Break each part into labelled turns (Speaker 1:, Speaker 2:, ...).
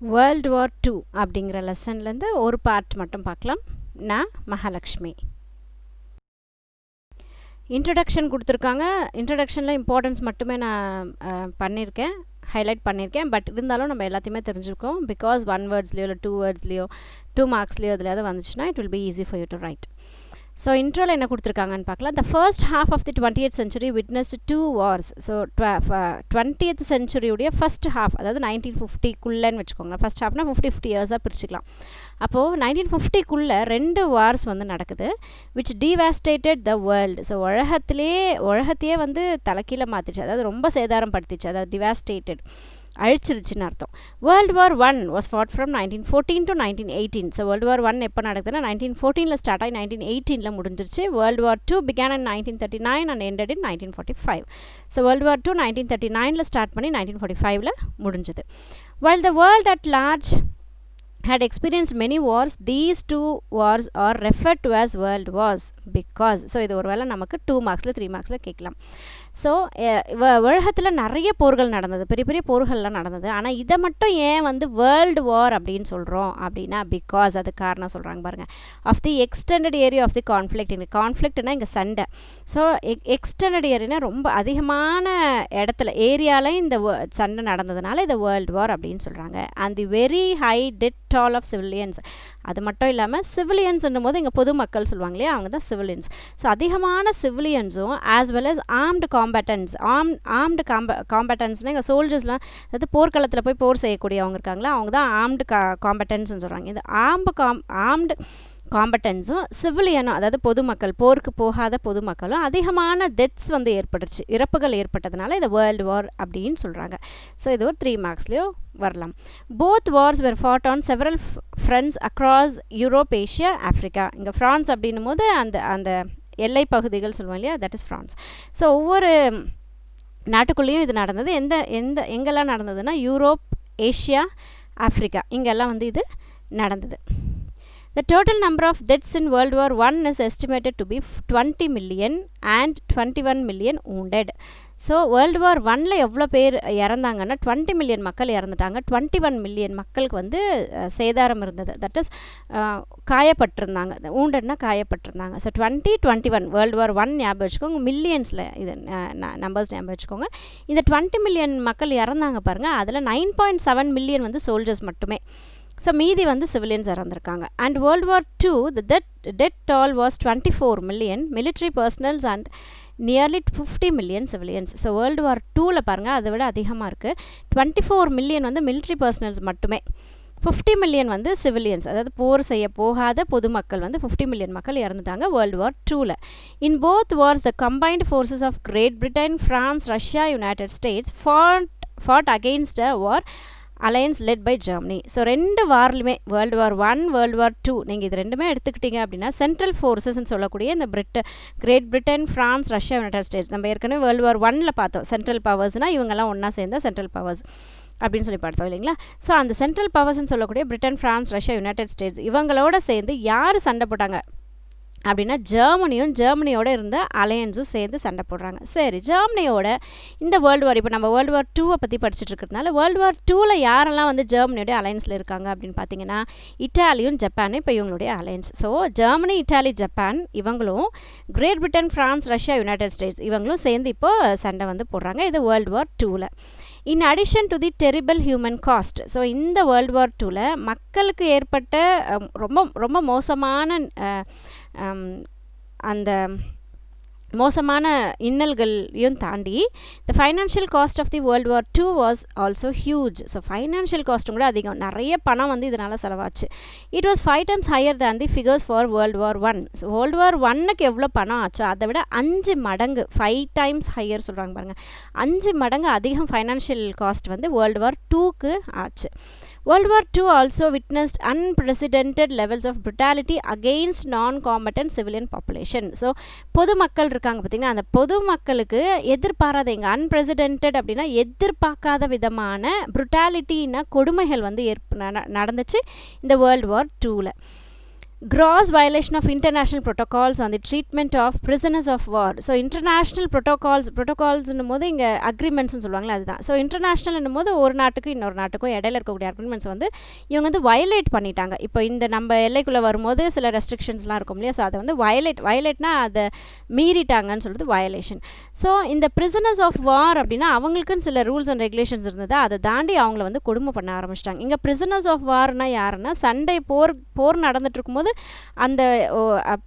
Speaker 1: World war 2 அப்படிங்கிற லெசன்லேருந்து ஒரு part மட்டும் பார்க்கலாம். நான் மகாலட்சுமி. இன்ட்ரடக்ஷன் கொடுத்துருக்காங்க. இன்ட்ரடக்ஷனில் இம்பார்ட்டன்ஸ் மட்டுமே நான் பண்ணியிருக்கேன், ஹைலைட் பண்ணியிருக்கேன். பட் இருந்தாலும் நம்ம எல்லாத்தையுமே தெரிஞ்சுருக்கோம். பிகாஸ் 1 வேர்ட்ஸ்லையோ இல்லை 2 வேர்ட்ஸ்லையோ 2 மார்க்ஸ்லையோ எதுலையாவது வந்துச்சுன்னா it will be easy for you to write. So இன்ட்ரோவில் என்ன கொடுத்துருக்காங்கன்னு பார்க்கலாம். The first half of the 20th century witnessed 2 wars. So 20th centuryயுடைய ஃபஸ்ட் ஹாஃப், அதாவது 1950க்குள்ளேன்னு வச்சுக்கோங்களேன். ஃபஸ்ட் ஹாஃப்னா 50 இயர்ஸாக பிரிச்சுக்கலாம். அப்போது 1950க்குள்ளே 2 வார்ஸ் வந்து நடக்குது, which devastated the world. So உலகத்தையே வந்து தலைக்கீழ மாற்றிச்சு, அதாவது ரொம்ப சேதாரம் படுத்திச்சு, அதாவது டிவாஸ்டேட்டட், அழிச்சிருச்சுன்னு அர்த்தம். World war 1 was fought from 1914 to 1918. So world war 1 எப்போ நடக்குதுன்னா 1914 ஸ்டார்ட் ஆகி 1918 முடிஞ்சிருச்சு. World war 2 began in 1939 and ended in 1945. So world war 2 1939 start பண்ணி 1945 முடிஞ்சது. While the world at large had experienced many wars, these 2 wars are referred to as world wars because. So இது ஒரு வேளை நமக்கு 2 மார்க்ஸில் 3 மார்க்ஸில் கேட்கலாம். So உலகத்தில் நிறைய போர்கள் நடந்தது, பெரிய பெரிய போர்கள்லாம் நடந்தது. ஆனால் இதை மட்டும் ஏன் வந்து வேர்ல்டு வார் அப்படின்னு சொல்கிறோம் அப்படின்னா, பிகாஸ் அது காரணம் சொல்கிறாங்க பாருங்கள். Of the extended area of the conflict. இங்கே கான்ஃப்ளிக்ட்னா இங்கே சண்டை. ஸோ எக்ஸ்டெண்டட் ஏரியானா ரொம்ப அதிகமான இடத்துல ஏரியாவில் இந்த சண்டை நடந்ததுனால இதை வேர்ல்டு வார் அப்படின்னு சொல்கிறாங்க. And the very high death toll of civilians. அது மட்டும் இல்லாமல் சிவிலியன்ஸ்ன்னும் போது இங்கே பொதுமக்கள் சொல்லுவாங்க இல்லையா, அவங்க தான் சிவிலியன்ஸ். ஸோ அதிகமான சிவிலியன்ஸும் as well as armed combatants. Armed காம்பேட்டன்ஸ்னால் இங்கே சோல்ஜர்ஸ்லாம், அதாவது போர்க்களத்தில் போய் போர் செய்யக்கூடியவங்க இருக்காங்களா, அவங்க தான் ஆர்ம்டு காம்பேட்டன்ஸ்னு சொல்கிறாங்க. இது ஆர்ம்டு காம்பட்டன்ஸும் சிவிலியனும், அதாவது பொதுமக்கள், போருக்கு போகாத பொதுமக்களும் அதிகமான டெத்ஸ் வந்து ஏற்பட்டுருச்சு, இறப்புகள் ஏற்பட்டதுனால இதை வேர்ல்டு வார் அப்படின்னு சொல்கிறாங்க. ஸோ இது ஒரு 3 மார்க்ஸ்லேயும் வரலாம். Both wars were fought on several fronts across Europe, Asia, Africa. இங்கே ஃப்ரான்ஸ் அப்படின்னும் போது அந்த எல்லை பகுதிகள் சொல்லுவோம் இல்லையா, தட் இஸ் ஃப்ரான்ஸ். ஸோ ஒவ்வொரு நாட்டுக்குள்ளேயும் இது நடந்தது. எங்கெல்லாம் நடந்ததுன்னா யூரோப், ஏஷியா, ஆஃப்ரிக்கா, இங்கெல்லாம் வந்து இது நடந்தது. The total number of deaths in World War I is estimated to be 20 million and 21 million wounded. So world வார் 1ல் எவ்வளோ பேர் இறந்தாங்கன்னா 20 மில்லியன் மக்கள் இறந்துட்டாங்க. 21 மில்லியன் மக்களுக்கு வந்து சேதாரம் இருந்தது, தட் இஸ் காயப்பட்டிருந்தாங்க. ஊண்டட்னா காயப்பட்டிருந்தாங்க. ஸோ 2021 வேர்ல்டு வார் 1 ஞாபகம் வச்சுக்கோங்க, மில்லியன்ஸில் இது நம்பர்ஸ் ஞாபகம் வச்சுக்கோங்க. இந்த 20 மில்லியன் மக்கள் இறந்தாங்க பாருங்கள், அதில் 9.7 மில்லியன் வந்து சோல்ஜர்ஸ் மட்டுமே. ஸோ மீதி வந்து சிவிலியன்ஸ் இறந்துருக்காங்க. And world war 2 the death toll was 24 million military personnels and nearly 50 million civilians. So world war 2ல் பாருங்கள் அதை விட அதிகமாக இருக்குது. 24 மில்லியன் வந்து military personnels மட்டுமே, 50 மில்லியன் வந்து சிவிலியன்ஸ், அதாவது போர் செய்ய போகாத பொதுமக்கள் வந்து 50 மில்லியன் மக்கள் இறந்துட்டாங்க வேர்ல்டு வார் 2ல். In both wars the combined forces of Great Britain, France, Russia, United States fought against a war alliance led by Germany. So 2 வார்லையுமே, வேர்ல்டு வார் 1, வேர்ல்டு வார் 2, நீங்கள் இது ரெண்டுமே எடுத்துக்கிட்டீங்க அப்படின்னா சென்ட்ரல் ஃபோர்ஸஸ்ன்னு சொல்லக்கூடிய இந்த Great Britain, France, Russia, United States, நம்ம ஏற்கனவே வேர்ல்டு வார் 1ல் பார்த்தோம். சென்ட்ரல் பவர்ஸ்னால் இவங்கெல்லாம் ஒன்றா சேர்ந்த சென்ட்ரல் பவர்ஸ் அப்படின்னு சொல்லி பார்த்தோம் இல்லைங்களா. ஸோ அந்த சென்ட்ரல் பவர்ஸ்ன்னு சொல்லக்கூடிய Britain, France, Russia, United states இவங்களோட சேர்ந்து யார் சண்டை போட்டாங்க அப்படின்னா ஜெர்மனியோட இருந்த அலையன்ஸும் சேர்ந்து சண்டை போடுறாங்க. சரி, ஜெர்மனியோட இந்த வேர்ல்டு வார், இப்போ நம்ம வேர்ல்டு வார் 2 பற்றி படிச்சுட்டு இருக்கிறதுனால வேர்ல்டு வார் 2ல் யாரெல்லாம் வந்து ஜெர்மனியோட அலையன்ஸில் இருக்காங்க அப்படின்னு பார்த்தீங்கன்னா இட்டாலியும் ஜப்பானும் இப்போ இவங்களுடைய alliance. So Germany, Italy, Japan இவங்களும், Great Britain, France, Russia, United States இவங்களும் சேர்ந்து இப்போ சண்டை வந்து போடுறாங்க. இது வேர்ல்டு வார் 2ல். In addition to the terrible human cost. So இந்த வேர்ல்டு வார் 2ல் மக்களுக்கு ஏற்பட்ட ரொம்ப ரொம்ப மோசமான அந்த மோசமான இன்னல்களையும் தாண்டி the financial cost of the world war 2 was also huge. So financial காஸ்ட்டும் கூட அதிகம், நிறைய பணம் வந்து இதனால் செலவாச்சு. It was 5 times higher than the figures for world war 1. So world war 1க்கு எவ்வளோ பணம் ஆச்சோ அதை விட 5 மடங்கு, 5 times ஹையர் சொல்கிறாங்க பாருங்கள், 5 மடங்கு அதிகம் ஃபைனான்ஷியல் காஸ்ட் வந்து வேர்ல்டு வார் 2க்கு ஆச்சு. World War II also witnessed unprecedented levels of brutality against non-combatant civilian population. So பொதுமக்கள் இருக்காங்க பார்த்திங்கன்னா, அந்த பொதுமக்களுக்கு எதிர்பாராத, இங்கே அன்பிரசிடென்டட் அப்படின்னா எதிர்பார்க்காத விதமான புருட்டாலிட்டின்னா கொடுமைகள் வந்து நடந்துச்சு இந்த வேர்ல்டு வார் 2ல். gross violation of international protocols on the treatment of prisoners of war. So international ப்ரோட்டோகால்ஸ்னும் போது இங்கே அக்ரிமெண்ட்ஸ்னு சொல்லுவாங்களே அதுதான். ஸோ இன்டர்நேஷ்னல்னும் போது ஒரு நாட்டுக்கும் இன்னொரு நாட்டுக்கும் இடையில இருக்கக்கூடிய அக்ரிமெண்ட்ஸ் வந்து இவங்க வந்து வயலேட் பண்ணிட்டாங்க. இப்போ இந்த நம்ம எல்லைக்குள்ளே வரும்போது சில ரெஸ்ட்ரிக்ஷன்ஸ்லாம் இருக்கும் இல்லையா, ஸோ அதை வந்து வயலேட்னா அதை மீறிட்டாங்கன்னு சொல்கிறது வயலேஷன். ஸோ இந்த பிரிசனர்ஸ் ஆஃப் வார் அப்படின்னா அவங்களுக்குன்னு சில ரூல்ஸ் அண்ட் ரெகுலேஷன்ஸ் இருந்தது, அதை தாண்டி அவங்கள வந்து கொடுமை பண்ண ஆரம்பிச்சிட்டாங்க. இங்கே பிரிசனர்ஸ் ஆஃப் வார்னா யாருன்னா சண்டை போர் நடந்துட்டு இருக்கும்போது அந்த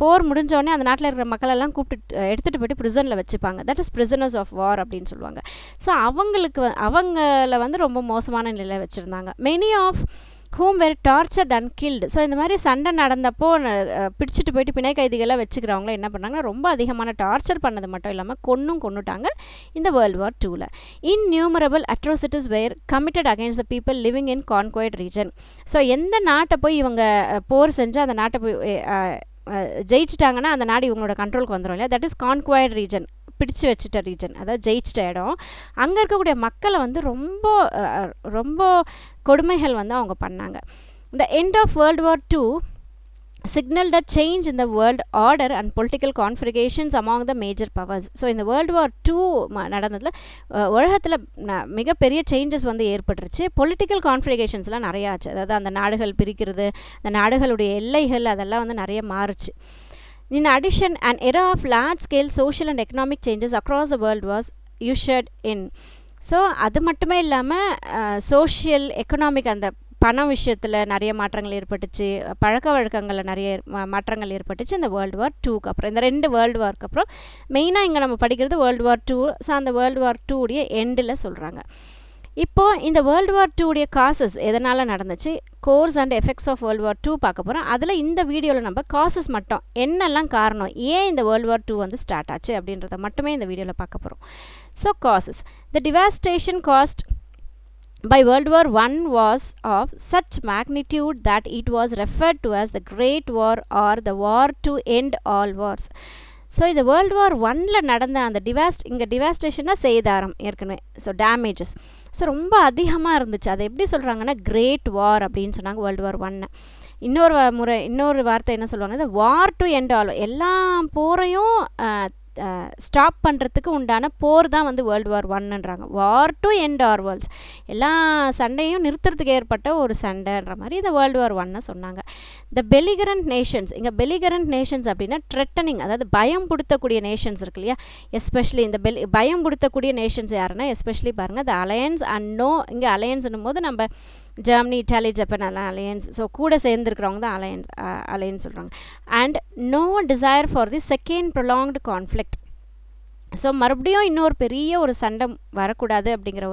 Speaker 1: போர் முடிஞ்சோடனே அந்த நாட்டில் இருக்கிற மக்களெல்லாம் கூப்பிட்டு எடுத்துகிட்டு போய்ட்டு ப்ரிசனில் வச்சுப்பாங்க. That is prisoners of war அப்படின்னு சொல்லுவாங்க. ஸோ அவங்கள வந்து ரொம்ப மோசமான நிலையில் வச்சுருந்தாங்க. Many of whom were tortured and killed. So இந்த மாதிரி சண்டை நடந்தப்போ பிடிச்சிட்டு போயிட்டு பிணை கைதிகளாக வச்சுக்கிறவங்கள என்ன பண்ணாங்கன்னா ரொம்ப அதிகமான டார்ச்சர் பண்ணது மட்டும் இல்லாமல் கொன்னுட்டாங்க இந்த வேர்ல்டு வார் 2ல். Innumerable atrocities were committed against the people living in conquered region. So எந்த நாட்டை போய் இவங்க போர் செஞ்சு அந்த நாட்டை போய் ஜெயிச்சிட்டாங்கன்னா அந்த நாடு இவங்களோட கண்ட்ரோலுக்கு வந்துடும் இல்லையா, தட் இஸ் கான்குவைட் ரீஜன், பிடிச்சு வச்சுட்ட ரீஜன், அதாவது ஜெயிச்சிட்ட இடம். அங்கே இருக்கக்கூடிய மக்களை வந்து ரொம்ப கொடுமைகள் வந்து அவங்க பண்ணாங்க. The end of World War II signaled a change in the world order and political configurations among the major powers. So இந்த வேர்ல்டு வார் 2 நடந்ததில் உலகத்தில் மிகப்பெரிய சேஞ்சஸ் வந்து ஏற்பட்டுருச்சு. பொலிட்டிக்கல் கான்ஃபிகரேஷன்ஸ்லாம் நிறையா ஆச்சு. அதாவது அந்த நாடுகள் பிரிக்கிறது, அந்த நாடுகளுடைய எல்லைகள் அதெல்லாம் வந்து நிறைய மாறுச்சு. In addition, an era of large-scale social and economic changes across the world was ushered in. So அது மட்டுமே இல்லாமல் சோஷியல் எக்கனாமிக் அந்த பண விஷயத்தில் நிறைய மாற்றங்கள் ஏற்பட்டுச்சு, பழக்க வழக்கங்களில் நிறைய மாற்றங்கள் ஏற்பட்டுச்சு இந்த வேர்ல்டு வார் 2க்கு அப்புறம். இந்த 2 வேர்ல்டு வார்க்கு அப்புறம் மெயினாக இங்கே நம்ம படிக்கிறது வேர்ல்டு வார் 2. ஸோ அந்த வேர்ல்டு வார் 2 உடைய எண்டில் சொல்கிறாங்க. இப்போது இந்த வேர்ல்டு வார் 2 உடைய காசஸ் எதனால் நடந்துச்சு, course and effects of world war 2 பார்க்க போகிறோம். அதில் இந்த வீடியோவில் நம்ம காசஸ் மட்டும் என்னெல்லாம் காரணம், ஏன் இந்த வேர்ல்டு வார் 2 வந்து ஸ்டார்ட் ஆச்சு அப்படின்றத மட்டுமே இந்த வீடியோவில் பார்க்க போகிறோம். So causes. The devastation cost by World War I was of such magnitude that it was referred to as the Great War or the War to End All Wars. So இந்த world வார் 1ல் நடந்த அந்த இங்கே டிவாஸ்டேஷனாக சேதாரம் ஏற்கனவே, so damages so ரொம்ப அதிகமாக இருந்துச்சு. அதை எப்படி சொல்கிறாங்கன்னா கிரேட் வார் அப்படின்னு சொன்னாங்க வேர்ல்டு வார் 1. இன்னொரு வார்த்தை என்ன சொல்லுவாங்க, இந்த வார் டு எண்ட் ஆல், எல்லா போரையும் ஸ்டாப் பண்ணுறதுக்கு உண்டான போர் தான் வந்து வேர்ல்டு வார் 1ன்றாங்க. War to end all worlds, எல்லா சண்டையும் நிறுத்துறதுக்கு ஏற்பட்ட ஒரு சண்டைன்ற மாதிரி இந்த வேர்ல்டு வார் 1 சொன்னாங்க. த பெலிகரண்ட் நேஷன்ஸ், இங்கே பெலிகரண்ட் நேஷன்ஸ் அப்படின்னா த்ரெட்டனிங், அதாவது பயம் கொடுத்தக்கூடிய நேஷன்ஸ் இருக்கு இல்லையா, எஸ்பெஷலி இந்த பயம் கொடுத்தக்கூடிய நேஷன்ஸ் யாருன்னா எஸ்பெஷலி பாருங்கள் த அலையன்ஸ் அண்ட் நோ. இங்கே அலையன்ஸ்னும் போது நம்ம ஜெர்மனி, இட்டாலி, ஜப்பான் எல்லாம் அலையன்ஸ். ஸோ கூட சேர்ந்துருக்கிறவங்க தான் அலையன்ஸ் சொல்கிறாங்க. And no desire for the second prolonged conflict. So மறுபடியும் இன்னொரு பெரிய ஒரு சண்டை வரக்கூடாது அப்படிங்கிற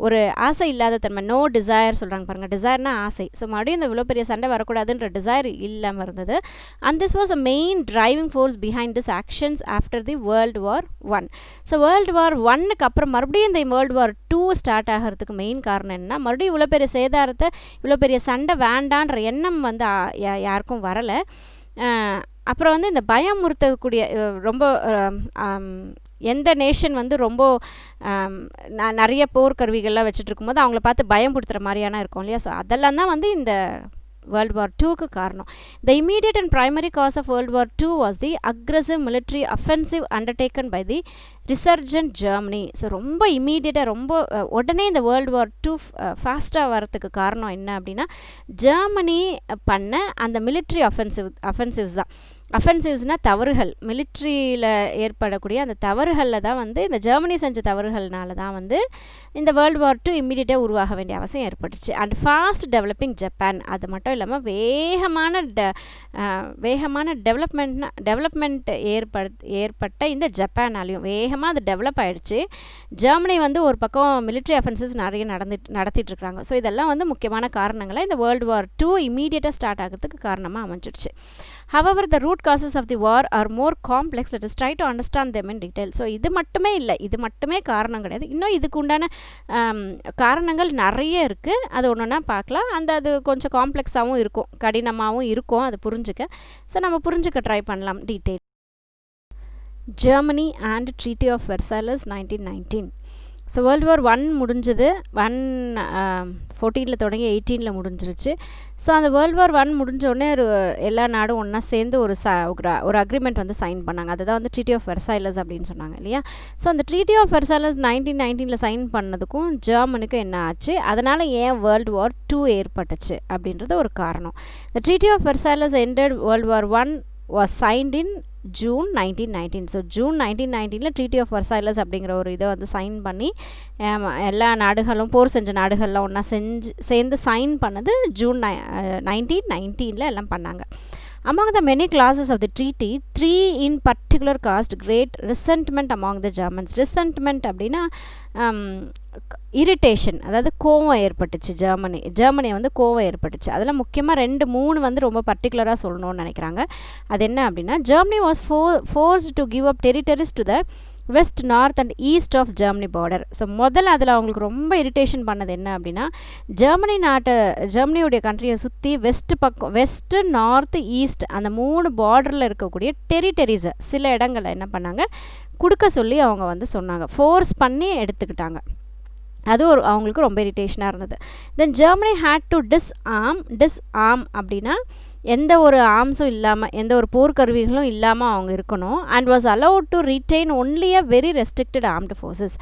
Speaker 1: ஒரு ஆசை இல்லாத தன்மை, நோ டிசைர் சொல்கிறாங்க பாருங்கள், டிசைர்னா ஆசை. ஸோ மறுபடியும் இந்த இவ்வளோ பெரிய சண்டை வரக்கூடாதுன்ற டிசைர் இல்லாமல் இருந்தது. And this was a main driving force behind this actions after the world war 1. So world war 1க்கு அப்புறம் மறுபடியும் இந்த வேர்ல்டு வார் 2 ஸ்டார்ட் ஆகிறதுக்கு மெயின் காரணம் என்ன, மறுபடியும் இவ்வளோ பெரிய சேதாரத்தை, இவ்வளோ பெரிய சண்டை வேண்டான்ற எண்ணம் வந்து யாருக்கும் வரலை. அப்புறம் வந்து இந்த பயமுறுத்தக்கூடிய ரொம்ப எந்த நேஷன் வந்து ரொம்ப நிறைய போர்க்கருவிகள்லாம் வச்சுட்டு இருக்கும்போது அவங்கள பார்த்து பயம்படுத்துகிற மாதிரியான இருக்கும் இல்லையா, ஸோ அதெல்லாம் தான் வந்து இந்த வேர்ல்டு வார் 2க்கு காரணம். The immediate and primary cause of world war 2 was the aggressive military offensive undertaken by the resurgent Germany. So ரொம்ப இமீடியட்டாக ரொம்ப உடனே இந்த வேர்ல்டு வார் 2 ஃபாஸ்ட்டாக வரத்துக்கு காரணம் என்ன அப்படின்னா ஜெர்மனி பண்ண அந்த மிலிட்ரி அஃபென்சிவ்ஸ் தான். அஃபென்சிவ்ஸ்னால் தவறுகள், மிலிட்ரியில் ஏற்படக்கூடிய அந்த தவறுகளில் தான் வந்து இந்த ஜெர்மனி செஞ்ச தவறுகள்னால தான் வந்து இந்த வேர்ல்டு வார் 2 இம்மீடியட்டாக உருவாக வேண்டிய அவசியம் ஏற்பட்டுச்சு. அண்ட் ஃபாஸ்ட் டெவலப்பிங் ஜப்பான், அது மட்டும் இல்லாமல் வேகமான டெவலப்மெண்ட் ஏற்பட்ட இந்த ஜப்பானாலையும் வேகமாக அது டெவலப் ஆகிடுச்சு. ஜெர்மனி வந்து ஒரு பக்கம் மிலிட்ரி அஃபென்சஸ் நிறைய நடத்திட்டுருக்காங்க. ஸோ இதெல்லாம் வந்து முக்கியமான காரணங்களை இந்த வேர்ல்டு வார் 2 இம்மீடியட்டாக ஸ்டார்ட் ஆகிறதுக்கு காரணமாக அமைஞ்சிடுச்சு. However, the root causes of the war are more complex. Let us try to understand them in detail. So இது மட்டுமே இல்லை, இது மட்டுமே காரணம் கிடையாது. இன்னும் இதுக்கு உண்டான காரணங்கள் நிறைய இருக்குது. அது ஒன்றுனா பார்க்கலாம். அது கொஞ்சம் காம்ப்ளெக்ஸாகவும் இருக்கும், கடினமாகவும் இருக்கும் அது புரிஞ்சுக்க. ஸோ நம்ம புரிஞ்சுக்க ட்ரை பண்ணலாம் detail. Germany and treaty of Versailles 1919. So world war 1 முடிஞ்சது 14 தொடங்கி 18 முடிஞ்சிருச்சு. ஸோ அந்த வேர்ல்டு வார் 1 முடிஞ்ச உடனே எல்லா நாடும் ஒன்றா சேர்ந்து ஒரு அக்ரிமெண்ட் வந்து சைன் பண்ணாங்க. அதுதான் வந்து ட்ரீட்டி ஆஃப் வெர்சைலஸ் அப்படின்னு சொன்னாங்க இல்லையா. ஸோ அந்த ட்ரீட்டி ஆஃப் வெர்சைலஸ் 1919 சைன் பண்ணதுக்கும் ஜெர்மனிக்கும் என்ன ஆச்சு, அதனால் ஏன் வேர்ல்டு வார் 2 ஏற்பட்டுச்சு அப்படின்றது ஒரு காரணம். The Treaty of Versailles ended World War I was signed in June 1919. So June 1919 treaty of Versailles அப்படிங்கிற ஒரு இதை வந்து சைன் பண்ணி எல்லா நாடுகளும் போர் செஞ்ச நாடுகள்லாம் ஒன்றா சேர்ந்து சைன் பண்ணது June 1919 எல்லாம் பண்ணாங்க. Among the many clauses of the treaty, 3 in particular caused great resentment among the Germans. Resentment அப்படின்னா இரிட்டேஷன், அதாவது கோவம் ஏற்பட்டுச்சு. ஜெர்மனி வந்து கோவம் ஏற்பட்டுச்சு. அதில் முக்கியமாக 2-3 வந்து ரொம்ப பர்டிகுலராக சொல்லணும்னு நினைக்கிறாங்க. அது என்ன அப்படின்னா, Germany was forced to give up territories to the west, north and east of Germany border. So முதல்ல அதில் அவங்களுக்கு ரொம்ப இரிட்டேஷன் பண்ணது என்ன அப்படின்னா, ஜெர்மனியோடைய கண்ட்ரியை சுற்றி வெஸ்ட்டு, நார்த்து, ஈஸ்ட் அந்த 3 பார்டரில் இருக்கக்கூடிய டெரிட்டரிஸை சில இடங்களில் என்ன பண்ணாங்க, கொடுக்க சொல்லி அவங்க வந்து சொன்னாங்க. ஃபோர்ஸ் பண்ணி எடுத்துக்கிட்டாங்க. அது அவங்களுக்கு ரொம்ப இரிட்டேஷனாக இருந்தது. தென் ஜெர்மனி ஹேட் டு டிஸ்ஆர்ம் அப்படின்னா எந்த ஒரு ஆர்ம்ஸும் இல்லாமல், எந்த ஒரு போர்க்கருவிகளும் இல்லாமல் அவங்க இருக்கணும். And was allowed to retain only a very restricted armed forces.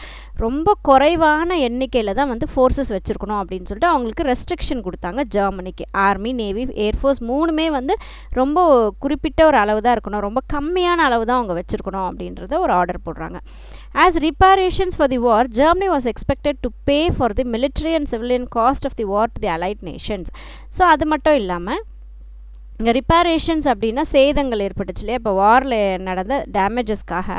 Speaker 1: ரொம்ப குறைவான எண்ணிக்கையில் தான் வந்து ஃபோர்ஸஸ் வச்சுருக்கணும் அப்படின்னு சொல்லிட்டு அவங்களுக்கு ரெஸ்ட்ரிக்ஷன் கொடுத்தாங்க ஜெர்மனிக்கு. ஆர்மி, நேவி, ஏர்ஃபோர்ஸ் 3மே வந்து ரொம்ப குறிப்பிட்ட ஒரு அளவு தான் இருக்கணும், ரொம்ப கம்மியான அளவு தான் அவங்க வச்சுருக்கணும் அப்படின்றத ஒரு ஆர்டர் போடுறாங்க. As reparations for the war, Germany was expected to pay for the military and civilian cost of the war to the allied nations. So அது மட்டும் இல்லாமல் இங்கே ரிப்பேரேஷன்ஸ் அப்படின்னா சேதங்கள் ஏற்பட்டுச்சு இல்லையா. இப்போ வாரில் நடந்த டேமேஜஸ்க்காக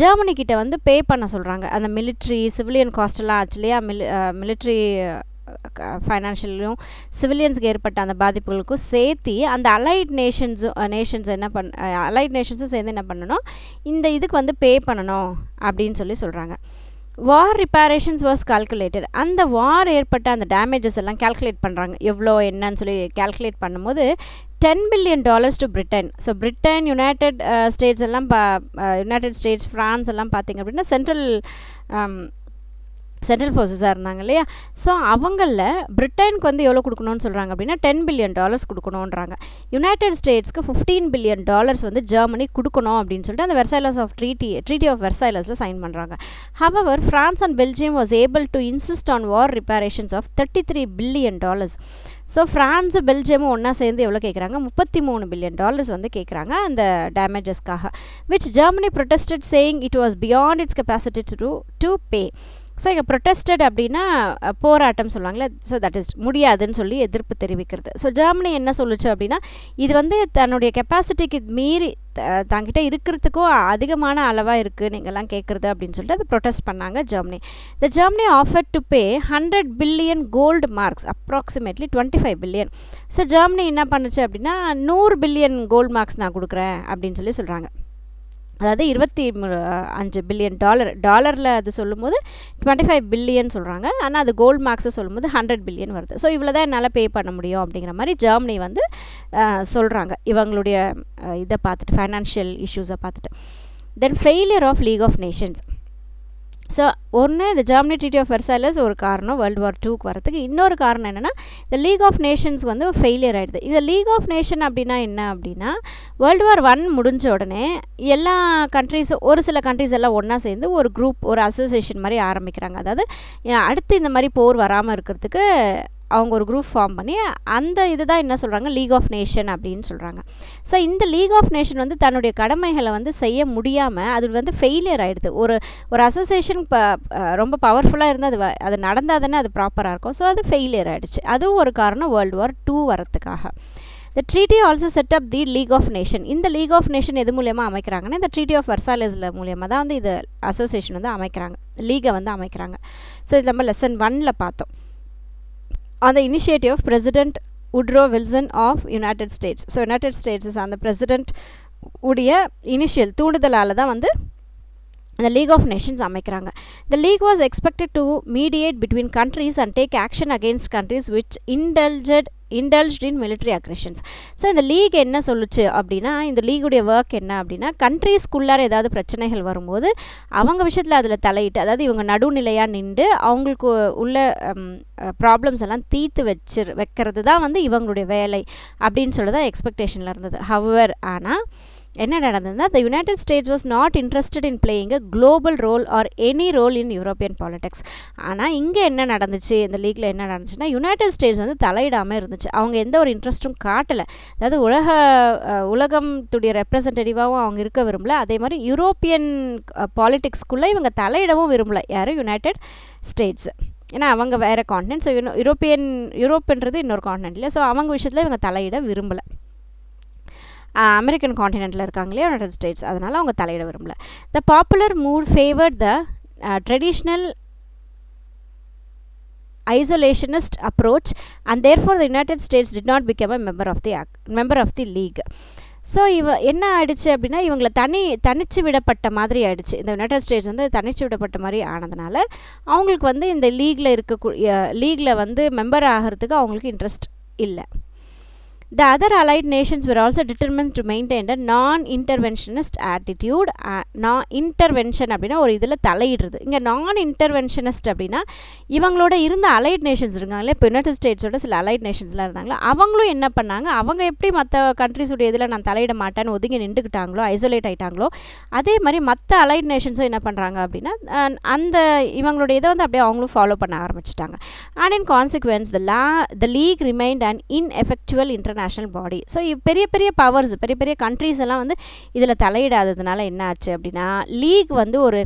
Speaker 1: ஜெர்மனிக்கிட்ட வந்து பே பண்ண சொல்கிறாங்க. அந்த மிலிட்ரி சிவிலியன் காஸ்டெல்லாம் ஆச்சு இல்லையா. மிலிட்ரி ஃபைனான்ஷியலும் சிவிலியன்ஸுக்கு ஏற்பட்ட அந்த பாதிப்புகளுக்கும் சேர்த்து அந்த அலைட் நேஷன்ஸ் அலைட் நேஷன்ஸும் சேர்ந்து என்ன பண்ணணும், இந்த இதுக்கு வந்து பே பண்ணணும் அப்படின்னு சொல்கிறாங்க. வார் ரிப்பேரேஷன்ஸ் வாஸ் கால்குலேட்டட். அந்த வார் ஏற்பட்ட அந்த டேமேஜஸ் எல்லாம் கால்குலேட் பண்ணுறாங்க, எவ்வளோ என்னன்னு சொல்லி கால்குலேட் பண்ணும்போது $10 billion to Britain. So Britain, United states எல்லாம் யுனைடெட் ஸ்டேட்ஸ், ஃப்ரான்ஸ் எல்லாம் பார்த்திங்க அப்படின்னா சென்ட்ரல் ஃபோர்ஸஸாக இருந்தாங்க இல்லையா. ஸோ அவங்களில் பிரிட்டனுக்கு வந்து எவ்வளோ கொடுக்கணும்னு சொல்கிறாங்க அப்படின்னா $10 billion கொடுக்கணுன்றாங்க. யுனைடெட் ஸ்டேட்ஸ்க்கு $15 billion வந்து ஜெர்மனி கொடுக்கணும் அப்படின்னு சொல்லிட்டு அந்த வெர்சைலஸ் ஆஃப் ட்ரீட்டி ஆஃப் வெர்சைலஸில் சைன் பண்ணுறாங்க. However France and Belgium was able to insist on war reparations of $33 billion. So France பெல்ஜியமும் ஒன்றா சேர்ந்து எவ்வளோ கேட்குறாங்க, $33 billion வந்து கேட்குறாங்க அந்த டேமேஜஸ்க்காக. Which Germany protested saying it was beyond its capacity to pay. So இங்கே ப்ரொட்டஸ்டட் அப்படின்னா போராட்டம் சொல்லுவாங்களே. ஸோ தட் இஸ் முடியாதுன்னு சொல்லி எதிர்ப்பு தெரிவிக்கிறது. ஸோ ஜெர்மனி என்ன சொல்லுச்சு அப்படின்னா, இது வந்து தன்னுடைய கெப்பாசிட்டிக்கு மீறி தங்கிட்ட இருக்கிறதுக்கும் அதிகமான அளவாக இருக்குது நீங்கள்லாம் கேட்குறது அப்படின்னு சொல்லிட்டு அது ப்ரொட்டஸ்ட் பண்ணாங்க Germany. The Germany offered to pay 100 billion gold marks, approximately 25 billion. So Germany என்ன பண்ணுச்சு அப்படின்னா 100 billion கோல்டு மார்க்ஸ் நான் கொடுக்குறேன் அப்படின்னு சொல்கிறாங்க. அதாவது $25 billion டாலரில் அது சொல்லும்போது 25 billion சொல்கிறாங்க. ஆனால் அது கோல்டு மார்க்ஸை சொல்லும்போது 100 billion வருது. ஸோ இவ்வளோ தான் என்னால் பே பண்ண முடியும் அப்படிங்கிற மாதிரி ஜெர்மனி வந்து சொல்கிறாங்க இவங்களுடைய இதை பார்த்துட்டு, ஃபைனான்ஷியல் இஷ்யூஸை பார்த்துட்டு. Then failure of League of Nations. So ஒன்று இந்த ஜெர்மனி ட்ரீட்டி ஆஃப் வெர்சைலஸ் ஒரு காரணம் வேர்ல்டு வார் 2க்கு வரதுக்கு. இன்னொரு காரணம் என்னென்னா இந்த லீக் ஆஃப் நேஷன்ஸ் வந்து ஃபெயிலியர் ஆகிடுது. இந்த லீக் ஆஃப் நேஷன் அப்படின்னா என்ன அப்படின்னா, வேர்ல்டு வார் 1 முடிஞ்ச உடனே எல்லா கண்ட்ரீஸும் ஒரு சில கண்ட்ரீஸ் எல்லாம் ஒன்றா சேர்ந்து ஒரு குரூப், ஒரு அசோசியேஷன் மாதிரி ஆரம்பிக்கிறாங்க. அதாவது அடுத்து இந்த மாதிரி போர் வராமல் இருக்கிறதுக்கு அவங்க ஒரு குரூப் ஃபார்ம் பண்ணி அந்த இதுதான் என்ன சொல்கிறாங்க, லீக் ஆஃப் நேஷன் அப்படின்னு சொல்கிறாங்க. ஸோ இந்த லீக் ஆஃப் நேஷன் வந்து தன்னுடைய கடமைகளை வந்து செய்ய முடியாமல் அது வந்து ஃபெயிலியர் ஆகிடுது. ஒரு அசோசியேஷன் ரொம்ப பவர்ஃபுல்லாக இருந்து அது நடந்தால் தானே அது ப்ராப்பராக இருக்கும். ஸோ அது ஃபெயிலியர் ஆகிடுச்சு. அதுவும் ஒரு காரணம் world war 2 வரத்துக்காக. The treaty also set up the League of Nation. இந்த லீக் ஆஃப் நேஷன் எது மூலியமாக அமைக்கிறாங்கன்னா, இந்த ட்ரீட்டி ஆஃப் வெர்சைலஸில் மூலியமாக தான் வந்து இது அசோசியேஷன் வந்து அமைக்கிறாங்க, லீகை வந்து அமைக்கிறாங்க. ஸோ இது நம்ம லெசன் 1ல் பார்த்தோம். On the initiative of President Woodrow Wilson of United States. So United States is அந்த பிரசிடெண்ட் உடைய இனிஷியல் தூண்டுதலால் தான் வந்து the League of Nations அமைக்கிறாங்க. The League was expected to mediate between countries and take action against countries which indulged indulged in military aggressions. So இந்த league என்ன சொல்லுச்சு அப்படின்னா, இந்த லீகுடைய work என்ன அப்படின்னா, கண்ட்ரீஸ்குள்ளார ஏதாவது பிரச்சனைகள் வரும்போது அவங்க விஷயத்தில் அதில் தலையிட்டு, அதாவது இவங்க நடுநிலையாக நின்று அவங்களுக்கு உள்ள ப்ராப்ளம்ஸ் எல்லாம் தீர்த்து வைக்கிறது தான் வந்து இவங்களுடைய வேலை அப்படின்னு சொல்லி தான் எக்ஸ்பெக்டேஷனில் இருந்தது. ஹவவர் ஆனால் என்ன நடந்ததுன்னா, the United States was not interested in playing a global role or any role in European politics. ஆனால் இங்கே என்ன நடந்துச்சு, இந்த லீக்கில் என்ன நடந்துச்சுன்னா, யுனைடெட் ஸ்டேட்ஸ் வந்து தலையிடாமல் இருந்துச்சு. அவங்க எந்த ஒரு இன்ட்ரெஸ்ட்டும் காட்டலை. அதாவது உலகத்துடைய ரெப்ரசன்டேட்டிவாகவும் அவங்க இருக்க விரும்பல. அதே மாதிரி யூரோப்பியன் பாலிட்டிக்ஸ்குள்ளே இவங்க தலையிடவும் விரும்பலை. யார்? United states. ஏன்னா அவங்க வேறு கான்டினென்ட். ஸோ யூரோப்புன்றது இன்னொரு கான்டினென்ட் இல்லையா. ஸோ அவங்க விஷயத்தில் இவங்க தலையிட விரும்பலை. அமெரிக்கன் கான்டினென்ட்டில் இருக்காங்களே யுனைடெட் ஸ்டேட்ஸ், அதனால் அவங்க தலையிட விரும்பல. த popular mood favoured the traditional isolationist approach and therefore the United States did not become a member of the league. So என்ன ஆயிடுச்சு அப்படின்னா, இவங்களை தனிச்சு விடப்பட்ட மாதிரி ஆயிடுச்சு. இந்த யுனைடெட் ஸ்டேட்ஸ் வந்து தனிச்சு விடப்பட்ட மாதிரி ஆனதுனால அவங்களுக்கு வந்து இந்த லீகில் வந்து மெம்பர் ஆகிறதுக்கு அவங்களுக்கு இன்ட்ரெஸ்ட் இல்லை. The other allied nations were also determined to maintain a non-interventionist attitude. Non-intervention அப்படின்னா ஒரு இதில் தலையிடுறது. இங்கே non-interventionist அப்படின்னா இவங்களோட இருந்த அலைட் நேஷன்ஸ் இருக்காங்களே, இப்போ யுனைடெட் ஸ்டேட்ஸோட சில அலைட் நேஷன்ஸ்லாம் இருந்தாங்களா, அவங்களும் என்ன பண்ணாங்க, அவங்க எப்படி மற்ற கண்ட்ரிஸோடைய இதில் நான் தலையிட மாட்டேன்னு ஒதுங்கி நின்றுக்கிட்டாங்களோ, ஐசோலேட் ஆகிட்டாங்களோ, அதே மாதிரி மற்ற அலைட் நேஷன்ஸும் என்ன பண்ணுறாங்க அப்படின்னா அந்த இவங்களுடைய இதை வந்து அப்படியே அவங்களும் ஃபாலோ பண்ண ஆரம்பிச்சிட்டாங்க. And in consequence the league remained an ineffectual international body. So பெரிய பெரிய பவர்ஸ், பெரிய பெரிய கண்ட்ரீஸ் எல்லாம் வந்து இதில் தலையிடாததுனால என்ன ஆச்சு அப்படின்னா, லீக் வந்து ஒரு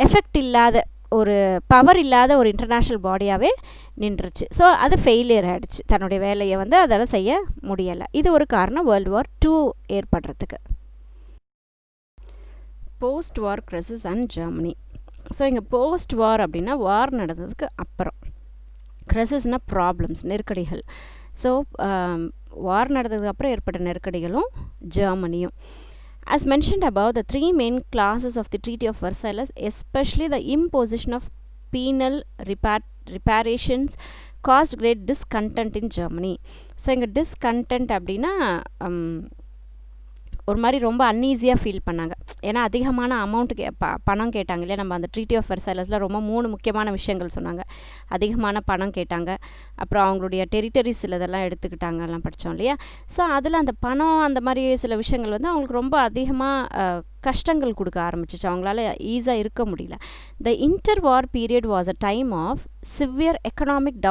Speaker 1: எஃபெக்ட் இல்லாத, ஒரு பவர் இல்லாத ஒரு இன்டர்நேஷ்னல் பாடியாகவே நின்றுச்சு. ஸோ அது ஃபெயிலியர் ஆகிடுச்சு. தன்னுடைய வேலையை வந்து அதால் செய்ய முடியலை. இது ஒரு காரணம் World War II ஏற்படுறதுக்கு. Post war crisis and Germany. So இங்கே போஸ்ட் வார் அப்படின்னா வார் நடந்ததுக்கு அப்புறம், கிரைசிஸ்னால் ப்ராப்ளம்ஸ், நெருக்கடிகள். ஸோ வார் நடந்ததுக்கு அப்புறம் ஏற்பட்ட நெருக்கடிகளும் ஜெர்மனியும். As mentioned above, the three main clauses of the Treaty of Versailles, especially the imposition of penal reparations, caused great discontent in Germany. So இங்கே discontent அப்படின்னா ஒரு மாதிரி ரொம்ப அன்ஈஸியாக ஃபீல் பண்ணாங்க. ஏன்னா அதிகமான அமௌண்ட்டு பணம் கேட்டாங்க இல்லையா. நம்ம அந்த ட்ரீட்டி ஆஃப் வெர்சைலஸில் ரொம்ப 3 முக்கியமான விஷயங்கள் சொன்னாங்க. அதிகமான பணம் கேட்டாங்க, அப்புறம் அவங்களுடைய டெரிட்டரிஸ் இதெல்லாம் எடுத்துக்கிட்டாங்க, எல்லாம் படித்தோம் இல்லையா. ஸோ அதில் அந்த பணம் அந்த மாதிரி சில விஷயங்கள் வந்து அவங்களுக்கு ரொம்ப அதிகமாக கஷ்டங்கள் கொடுக்க ஆரம்பிச்சிச்சு. அவங்களால ஈஸியாக இருக்க முடியல. The interwar period was a time of severe economic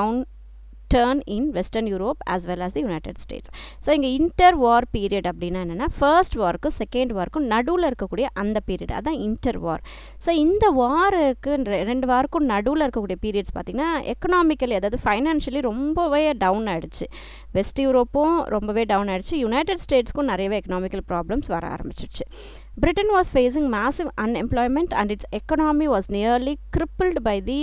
Speaker 1: turn in western Europe as well as the United States. So இங்கே இன்டர் வார் பீரியட் அப்படின்னா என்னென்னா, ஃபர்ஸ்ட் வார்க்கும் செகண்ட் வார்க்கும் நடுவில் இருக்கக்கூடிய அந்த பீரியட், அதான் இன்டர் வார். ஸோ இந்த வாருக்கு 2 வாருக்கும் நடுவில் இருக்கக்கூடிய பீரியட்ஸ் பார்த்திங்கன்னா எக்கனாமிக்கலி, அதாவது ஃபைனான்ஷியலி ரொம்பவே டவுன் ஆகிடுச்சு. வெஸ்ட் யூரோப்பும் ரொம்பவே டவுன் ஆகிடுச்சு. யுனைடெட் ஸ்டேட்ஸ்க்கும் நிறையவே எக்கனாமிக்கல் ப்ராப்ளம்ஸ் வர ஆரம்பிச்சிடுச்சு. Britain was facing massive unemployment and its economy was nearly crippled by the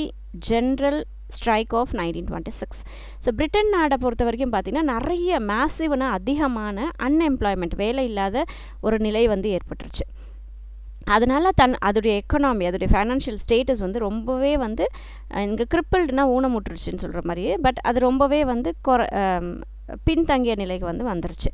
Speaker 1: general strike of 1926. So Britain நாடை பொறுத்த வரைக்கும் பார்த்திங்கன்னா நிறைய மேசிவ்னா அதிகமான அன்எம்ப்ளாய்மெண்ட், வேலை இல்லாத ஒரு நிலை வந்து ஏற்பட்டுருச்சு. அதனால் அதோடைய எக்கனாமி, அதோடைய ஃபைனான்ஷியல் ஸ்டேட்டஸ் வந்து ரொம்பவே வந்து இங்கே கிரிப்பிள்டுனா ஊனமுட்டுருச்சுன்னு சொல்கிற மாதிரியே, பட் அது ரொம்பவே வந்து பின்தங்கிய நிலைக்கு வந்து வந்துருச்சு.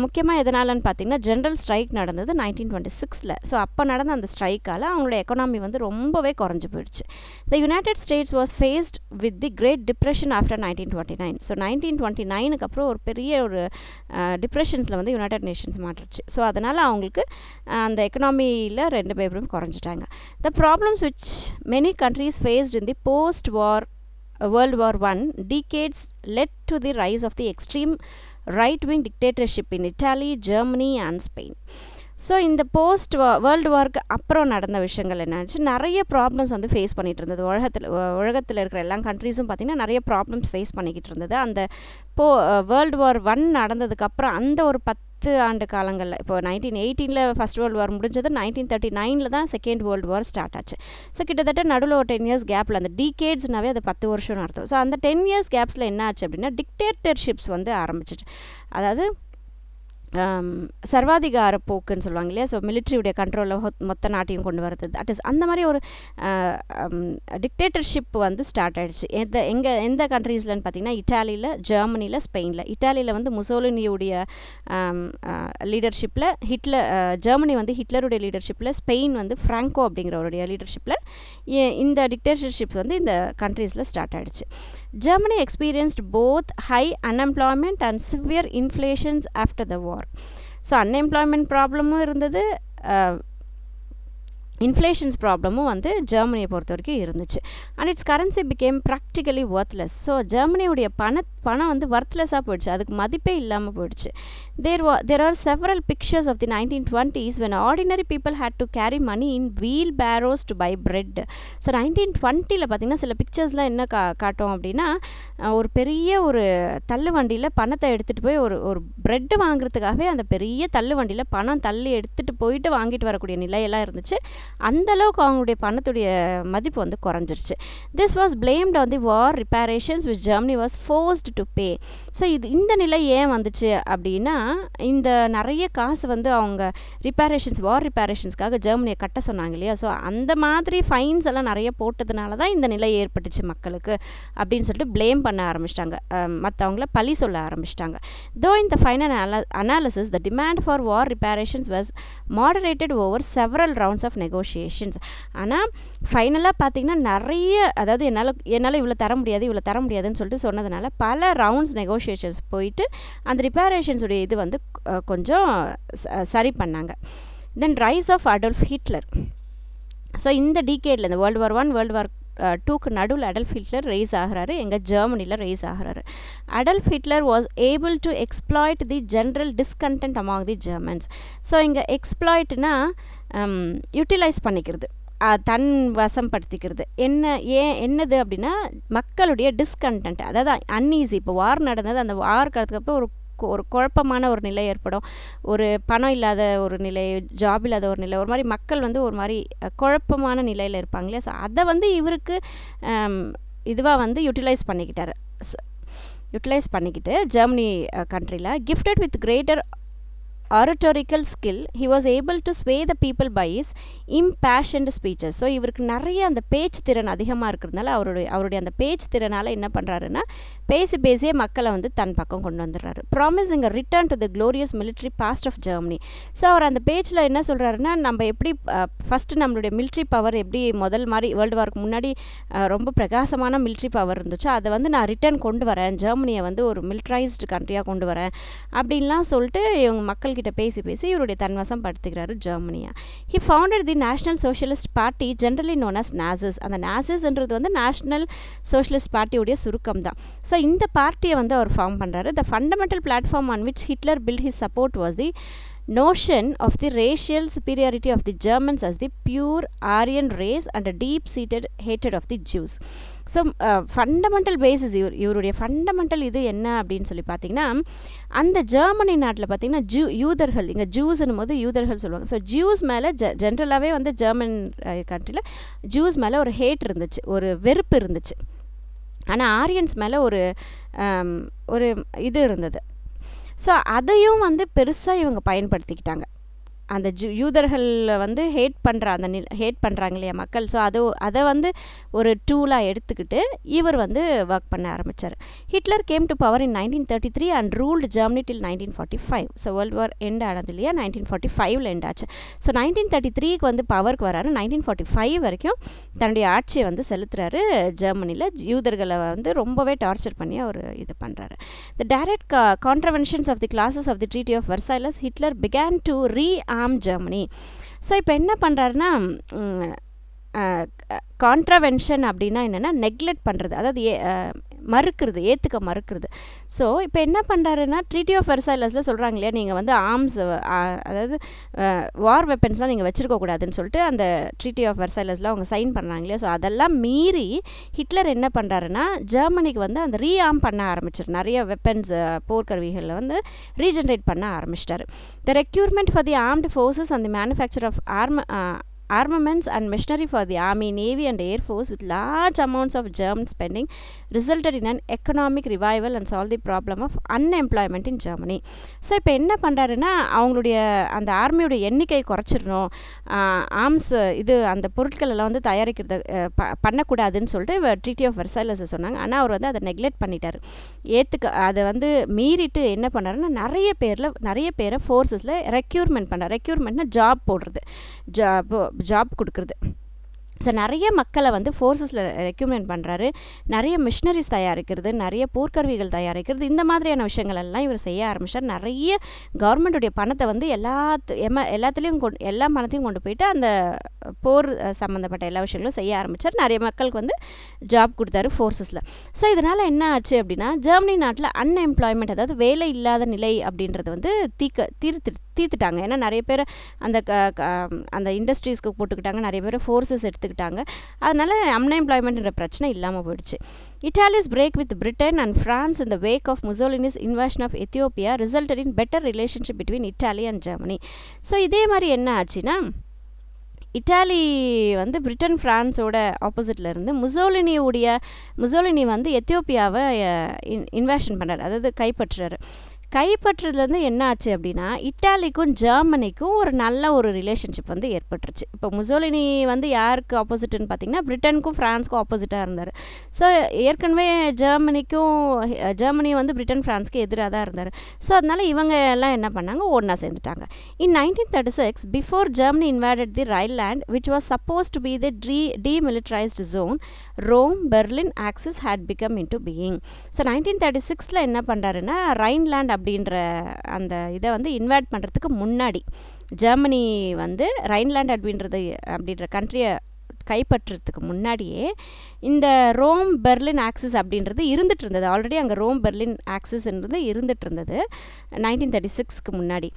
Speaker 1: முக்கியமாக எதனாலன்னு பார்த்தீங்கன்னா, ஜென்ரல் ஸ்ட்ரைக் நடந்தது 1926. ஸோ அப்போ நடந்த அந்த ஸ்ட்ரைக்கால் அவங்களோட எக்கனாமி வந்து ரொம்பவே குறைஞ்சி போயிடுச்சு. The United States was faced with the great depression after 1929. So 1929க்கு அப்புறம் ஒரு பெரிய ஒரு டிப்ரெஷன்ஸில் வந்து யுனைடெட் நேஷன்ஸ் மாட்டுருச்சு. ஸோ அதனால் அவங்களுக்கு அந்த எக்கனாமியில் 2 பேரும் குறைஞ்சிட்டாங்க. The problems which many countries faced in the post war World War I decades led to the rise of the extreme right-wing dictatorship in Italy, Germany and Spain. So இந்த world வார்க்கு அப்புறம் நடந்த விஷயங்கள் என்னாச்சு, நிறைய ப்ராப்ளம்ஸ் வந்து face பண்ணிகிட்டு இருந்தது. உலகத்தில் இருக்கிற எல்லா கண்ட்ரீஸும் பார்த்திங்கன்னா நிறைய ப்ராப்ளம்ஸ் ஃபேஸ் பண்ணிக்கிட்டு இருந்தது. அந்த வேர்ல்டு வார் I நடந்ததுக்கப்புறம் அந்த ஒரு 10 ஆண்டு காலங்களில், இப்போ 1918 ஃபஸ்ட் வேர்ல்டு வார் முடிஞ்சது, 1939 தான் செகண்ட் வேர்ல்டு வார் ஸ்டார்ட் ஆச்சு. ஸோ கிட்டத்தட்ட நடுவில் ஒரு 10 இயர்ஸ் கேப்பில், அந்த டீகேட்ஸ்னாவே அது 10 வருஷம்னு அர்த்தம். ஸோ அந்த 10 இயர்ஸ் கேப்ஸில் என்ன ஆச்சு அப்படின்னா, டிக்டேட்டர்ஷிப்ஸ் வந்து ஆரம்பிச்சிச்சு. அதாவது சர்வாதிகார போக்குன்னு சொல்லுவாங்க இல்லையா. ஸோ மிலிட்ரியுடைய கண்ட்ரோலில் மொத்த நாட்டையும் கொண்டு வரது, தட் இஸ் அந்த மாதிரி ஒரு டிக்டேட்டர்ஷிப் வந்து ஸ்டார்ட் ஆகிடுச்சு. எந்த கண்ட்ரீஸ்லன்னு பார்த்தீங்கன்னா இட்டாலியில், ஜெர்மனியில், ஸ்பெயினில். இட்டாலியில் வந்து முசோலினியுடைய லீடர்ஷிப்பில், ஜெர்மனி வந்து ஹிட்லருடைய லீடர்ஷிப்பில், ஸ்பெயின் வந்து ஃப்ராங்கோ அப்படிங்கிறவருடைய லீடர்ஷிப்பில் இந்த டிக்டேட்டர்ஷிப் வந்து இந்த கண்ட்ரீஸில் ஸ்டார்ட் ஆகிடுச்சு. Germany experienced both high unemployment and severe inflations after the war. So unemployment problemமும் இருந்தது, இன்ஃப்ளேஷன்ஸ் ப்ராப்ளமும் வந்து ஜெர்மனியை பொறுத்த வரைக்கும் இருந்துச்சு. And its currency became practically worthless. So ஜெர்மனியுடைய பணம் வந்து ஒர்த்லெஸ்ஸாக போயிடுச்சு, அதுக்கு மதிப்பே இல்லாமல் போயிடுச்சு. There are several pictures of the 1920s when ordinary people had to carry money in wheelbarrows to buy bread. So 1920 பார்த்தீங்கன்னா சில பிக்சர்ஸ்லாம் என்ன காட்டும் அப்படின்னா, ஒரு பெரிய ஒரு தள்ளு வண்டியில் பணத்தை எடுத்துகிட்டு போய் ஒரு ப்ரெட்டு வாங்குறதுக்காகவே அந்த பெரிய தள்ளு வண்டியில் பணம் தள்ளி எடுத்துகிட்டு போயிட்டு வாங்கிட்டு வரக்கூடிய நிலையெல்லாம் இருந்துச்சு. அந்தளவுக்கு அவங்களுடைய பணத்துடைய மதிப்பு வந்து குறைஞ்சிருச்சு. This was blamed on the war reparations which Germany was forced to pay. So இந்த நிலை ஏன் வந்துச்சு அப்படின்னா, இந்த நிறைய காசு வந்து அவங்க வார் ரிப்பேரேஷன்ஸ்க்காக ஜெர்மனியை கட்ட சொன்னாங்க இல்லையா. ஸோ அந்த மாதிரி ஃபைன்ஸ் எல்லாம் நிறைய போட்டதுனால தான் இந்த நிலை ஏற்பட்டுச்சு மக்களுக்கு அப்படின்னு சொல்லிட்டு ப்ளேம் பண்ண ஆரம்பிச்சிட்டாங்க, மற்றவங்கள பழி சொல்ல ஆரம்பிச்சிட்டாங்க. Though in the final analysis the demand for war reparations was moderated over several rounds of negotiations. ஆனால் ஃபைனலாக பார்த்தீங்கன்னா நிறைய, அதாவது என்னால் இவ்வளோ தர முடியாதுன்னு சொல்லிட்டு சொன்னதுனால பல ரவுண்ட்ஸ் நெகோஷியேஷன்ஸ் போயிட்டு அந்த ரிப்பேரேஷன்ஸுடைய இது வந்து கொஞ்சம் சரி பண்ணாங்க. Then rise of Adolf Hitler. So இந்த டிகேடில், இந்த World War I, World War II நடுவில் அடல்ஃப் ஹிட்லர் ரைஸ் ஆகிறாரு, எங்கள் ஜெர்மனியில் ரைஸ் ஆகிறாரு. Adolf Hitler was able to exploit the general discontent among the Germans. So இங்கே எக்ஸ்ப்ளாய்ட்னா யூட்டிலைஸ் பண்ணிக்கிறது, தன் வசப்படுத்திக்கிறது. என்னது அப்படின்னா மக்களுடைய டிஸ்கண்டென்ட், அதாவது அன்ஈஸி. இப்போ வார் நடந்தது, அந்த வார் கடத்துக்கப்போ ஒரு குழப்பமான ஒரு நிலை ஏற்படும், ஒரு பணம் இல்லாத ஒரு நிலை, ஜாப் இல்லாத ஒரு நிலை, ஒரு மாதிரி மக்கள் வந்து ஒரு மாதிரி குழப்பமான நிலையில் இருப்பாங்க இல்லையா. ஸோ அதை வந்து இவருக்கு இதுவாக வந்து யூட்டிலைஸ் பண்ணிக்கிட்டு ஜெர்மனி கண்ட்ரியில் gifted with greater oratorical skill, he was able to sway the people by his impassioned speeches. So இவருக்கு நிறைய அந்த பேச்சு திறன் அதிகமாக இருக்கிறதுனால அவருடைய அந்த பேச்சு திறனால் என்ன பண்ணுறாருன்னா, பேசியே மக்களை வந்து தன் பக்கம் கொண்டு வந்துடுறாரு. Promising a return to the glorious military past of Germany. So அவர் அந்த பேச்சில் என்ன சொல்கிறாருன்னா, நம்ம எப்படி ஃபஸ்ட்டு நம்மளுடைய மிலிட்ரி பவர் எப்படி முதல் மாதிரி வேர்ல்டு வார்க்கு முன்னாடி ரொம்ப பிரகாசமான மிலிட்ரி பவர் இருந்துச்சோ அதை வந்து நான் ரிட்டர்ன் கொண்டு வரேன், ஜெர்மனியை வந்து ஒரு மிலிட்ரைஸ்டு கண்ட்ரியாக கொண்டு வரேன் அப்படின்லாம் சொல்லிட்டு இவங்க மக்கள் கிட்ட பேசி இவருடைய தன்வசம் படுத்துக்கிறாரு ஜெர்மனியா. He founded the National Socialist Party, generally known as Nazis. அந்த நாசிஸ்ன்றது வந்து நேஷனல் சோஷியலிஸ்ட் பார்ட்டியுடைய சுருக்கம் தான். ஸோ இந்த பார்ட்டியை வந்து அவர் ஃபார்ம் பண்ணுறாரு. The fundamental platform on which Hitler build his support was the notion of the racial superiority of the Germans as the pure Aryan race and a deep-seated hatred of the Jews. So fundamental basis இவருடைய fundamental இது என்ன அப்படின்னு சொல்லி பார்த்தீங்கன்னா, அந்த Germany நாட்டில் பார்த்தீங்கன்னா யூதர்கள், இங்கே ஜூஸ்னும் போது யூதர்கள் சொல்லுவாங்க. ஸோ ஜூஸ் மேலே ஜென்ரலாகவே வந்து ஜெர்மன் கண்ட்ரியில் ஜூஸ் மேலே ஒரு ஹேட் இருந்துச்சு, ஒரு வெறுப்பு இருந்துச்சு. ஆனால் ஆரியன்ஸ் மேலே ஒரு இது இருந்தது. ஸோ அதையும் வந்து பெருசாக இவங்க பயன்படுத்திக்கிட்டாங்க. அந்த யூதர்கள் வந்து ஹேட் பண்ணுறாங்க இல்லையா மக்கள். ஸோ அதை வந்து ஒரு டூலாக எடுத்துக்கிட்டு இவர் வந்து ஒர்க் பண்ண ஆரம்பித்தார். Hitler came to power in 1933 and ruled Germany till 1945. So world war end ஆனது இல்லையா, 1945 எண்ட் ஆச்சு. ஸோ 1933க்கு வந்து பவருக்கு வராரு. 1945 வரைக்கும் தன்னுடைய ஆட்சியை வந்து செலுத்துறாரு ஜெர்மனியில். யூதர்களை வந்து ரொம்பவே டார்ச்சர் பண்ணி அவர் இது பண்ணுறாரு. The direct contraventions of the clauses of the treaty of Versailles, Hitler began to Germany. So இப்போ என்ன பண்ணுறாருன்னா, கான்ட்ரவென்ஷன் அப்படின்னா என்னென்னா நெக்லெக்ட் பண்ணுறது, அதாவது ஏற்றுக்க மறுக்கிறது. ஸோ இப்போ என்ன பண்ணுறாருன்னா, ட்ரீட்டி ஆஃப் வெர்சைலஸில் சொல்கிறாங்க இல்லையா, நீங்கள் வந்து ஆர்ம்ஸ், அதாவது வார் வெப்பன்ஸ்லாம் நீங்கள் வச்சுருக்கக்கூடாதுன்னு சொல்லிட்டு அந்த ட்ரீட்டி ஆஃப் வெர்சைலஸில் அவங்க சைன் பண்ணுறாங்க இல்லையா. ஸோ அதெல்லாம் மீறி ஹிட்லர் என்ன பண்ணுறாருன்னா, ஜெர்மனிக்கு வந்து அந்த ரீஆர்ம் பண்ண ஆரம்பிச்சிரு, நிறைய வெப்பன்ஸ் போர்க்கருவிகளில் வந்து ரீஜென்ரேட் பண்ண ஆரம்பிச்சிட்டாரு. The requirement for the armed forces and the manufacture of armaments and machinery for the army, navy and air force with large amounts of German spending resulted in an economic revival and solved the problem of unemployment in Germany. So இப்போ என்ன பண்ணுறாருன்னா அவங்களுடைய அந்த ஆர்மியோட எண்ணிக்கையை குறைச்சிடணும், arms இது அந்த பொருட்கள் எல்லாம் வந்து தயாரிக்கிறது பண்ணக்கூடாதுன்னு சொல்லிட்டு ட்ரீட்டி ஆஃப் வெர்சைலஸ் சொன்னாங்க. ஆனால் அவர் வந்து அதை நெக்லெக்ட் பண்ணிட்டார். அதை வந்து மீறிட்டு என்ன பண்ணாருன்னா நிறைய பேரை ஃபோர்ஸஸில் ரெக்யூர்மெண்ட் பண்ணார். ரெக்யூர்மெண்ட்னா ஜாப் போடுறது, ஜாப் கொடுக்குறது. ஸோ நிறைய மக்களை வந்து ஃபோர்ஸஸில் ரெக்யூர்மெண்ட் பண்ணுறாரு. நிறைய மிஷினரிஸ் தயாரிக்கிறது, நிறைய போர்க்கருவிகள் தயாரிக்கிறது, இந்த மாதிரியான விஷயங்கள் எல்லாம் இவர் செய்ய ஆரம்பித்தார். நிறைய கவர்மெண்ட்டுடைய பணத்தை வந்து எல்லாத்துலேயும் எல்லா பணத்தையும் கொண்டு போயிட்டு அந்த போர் சம்மந்தப்பட்ட எல்லா விஷயங்களும் செய்ய ஆரம்பித்தார். நிறைய மக்களுக்கு வந்து ஜாப் கொடுத்தாரு ஃபோர்ஸஸில். ஸோ இதனால் என்ன ஆச்சு அப்படின்னா ஜெர்மனி நாட்டில் அன்எம்ப்ளாய்மெண்ட், அதாவது வேலை இல்லாத நிலை அப்படின்றது வந்து தீர்த்துட்டாங்க. ஏன்னா நிறைய பேர் அந்த இண்டஸ்ட்ரீஸ்க்கு போட்டுக்கிட்டாங்க, நிறைய பேர் ஃபோர்ஸஸ் எடுத்துக்கிட்டாங்க. அதனால் அன்எம்ப்ளாய்மெண்ட்ன்ற பிரச்சனை இல்லாமல் போயிடுச்சு. Italy's break with Britain and France in the wake of Mussolini's invasion of Ethiopia resulted in better relationship between Italy and Germany. So இதே மாதிரி என்ன ஆச்சுன்னா இட்டாலி வந்து பிரிட்டன் ஃப்ரான்ஸோட ஆப்போசிட்டில் இருந்து முசோலினி வந்து எத்தியோப்பியாவை இன்வாஷன் பண்ணுறாரு, அதாவது கைப்பற்றுறதுலேருந்து என்ன ஆச்சு அப்படின்னா இட்டாலிக்கும் ஜெர்மனிக்கும் ஒரு நல்ல ஒரு ரிலேஷன்ஷிப் வந்து ஏற்பட்டுருச்சு. இப்போ முசோலினி வந்து யாருக்கு ஆப்போசிட்டுன்னு பார்த்தீங்கன்னா பிரிட்டனுக்கும் ஃப்ரான்ஸுக்கும் ஆப்போசிட்டாக இருந்தார். ஸோ ஏற்கனவே ஜெர்மனி வந்து பிரிட்டன் ஃப்ரான்ஸ்க்கு எதிராக தான் இருந்தார். ஸோ அதனால் இவங்க எல்லாம் என்ன பண்ணாங்க, ஒன்றா சேர்ந்துட்டாங்க. In 1936 before Germany invaded the Rhineland which was suppose to be the demilitarised zone, Rome Berlin axis had become in to being. So 1936 என்ன பண்ணுறாருன்னா ரைன்லேண்ட் அப்படின்ற அந்த இதை வந்து இன்வைட் பண்ணுறதுக்கு முன்னாடி ஜெர்மனி வந்து ரைன்லேண்ட் அப்படின்ற கண்ட்ரியை கைப்பற்றுறதுக்கு முன்னாடியே இந்த ரோம் பெர்லின் ஆக்சிஸ் அப்படின்றது இருந்துட்டு இருந்தது. ஆல்ரெடி அங்கே ரோம் பெர்லின் ஆக்சிஸ்ன்றது இருந்துட்டு இருந்தது 1936க்கு முன்னாடி.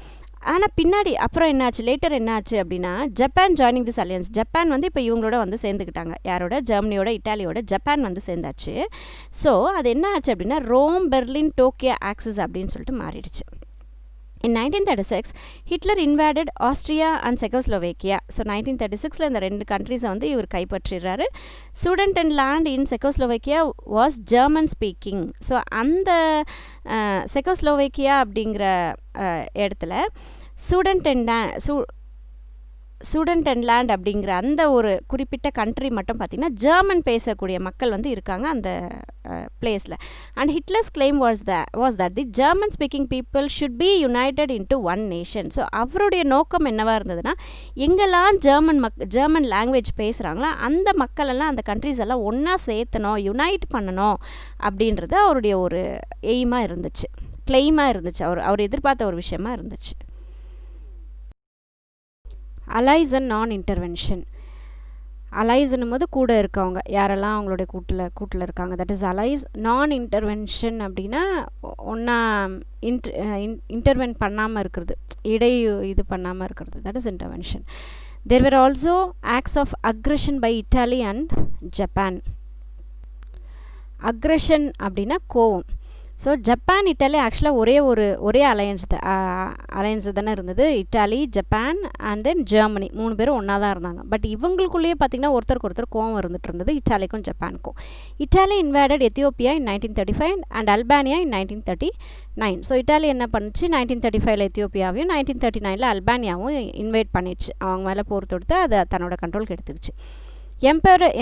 Speaker 1: ஆனால் பின்னாடி அப்புறம் என்னாச்சு, லேட்டர் என்னாச்சு அப்படின்னா Japan joining this alliance. Japan வந்து இப்போ இவங்களோட வந்து சேர்ந்துக்கிட்டாங்க. யாரோட? ஜெர்மனியோட, இட்டாலியோட ஜப்பான் வந்து சேர்ந்தாச்சு. ஸோ அது என்ன ஆச்சு அப்படின்னா ரோம் பெர்லின் டோக்கியோ ஆக்சிஸ் அப்படின்னு சொல்லிட்டு மாறிடுச்சு. In 1936, Hitler invaded Austria and Czechoslovakia. So 1936 இந்த ரெண்டு கண்ட்ரீஸை வந்து இவர் கைப்பற்றிடுறாரு. Sudetenland in Czechoslovakia was German speaking. So அந்த செக்கோஸ்லோவேக்கியா அப்படிங்கிற இடத்துல சுடன்டென்லேண்ட் அப்படிங்கிற அந்த ஒரு குறிப்பிட்ட கண்ட்ரி மட்டும் பார்த்திங்கன்னா ஜெர்மன் பேசக்கூடிய மக்கள் வந்து இருக்காங்க அந்த பிளேஸில். And Hitler's claim was that the German speaking people should be united into one nation. So அவருடைய நோக்கம் என்னவாக இருந்ததுன்னா எங்கெல்லாம் ஜெர்மன் லாங்குவேஜ் பேசுகிறாங்களோ அந்த மக்களெல்லாம் அந்த கண்ட்ரிஸ் எல்லாம் ஒன்றா சேர்த்தணும், யுனைட் பண்ணணும் அப்படின்றது அவருடைய ஒரு எய்மாக இருந்துச்சு, கிளைமாக இருந்துச்சு, அவர் எதிர்பார்த்த ஒரு விஷயமா இருந்துச்சு. Allies and non intervention. அலைஸ்னும் போது கூட இருக்கவங்க யாரெல்லாம் அவங்களுடைய கூட்டில் இருக்காங்க, that is allies. Non intervention அப்படின்னா ஒன்றா இன்டர்வென்ட் பண்ணாமல் இருக்கிறது, இது பண்ணாமல் இருக்கிறது, that is intervention. There were also acts of aggression by Italy and Japan. Aggression அப்படின்னா கோவம். ஸோ ஜப்பான் இட்டாலி ஆக்சுவலாக ஒரே அலையன்ஸ் தானே இருந்தது. Italy, Japan and then Germany 3 பேரும் ஒன்றா தான் இருந்தாங்க. பட் இவங்களுக்குள்ளேயே பார்த்திங்கன்னா ஒருத்தருக்கு ஒருத்தர் கோவம் இருந்துட்டு இருந்தது இட்டாலிக்கும் ஜப்பானுக்கும். Italy invaded Ethiopia in 1935 and Albania in 1939. So Italy என்ன பண்ணுச்சு, 1935 எத்தியோப்பியாவையும் 1939 அல்பானியாவும் இன்வைட் பண்ணிடுச்சு. அவங்க மேலே போர் தொடுத்து அதை தன்னோட கண்ட்ரோலுக்கு எடுத்துக்கிச்சு.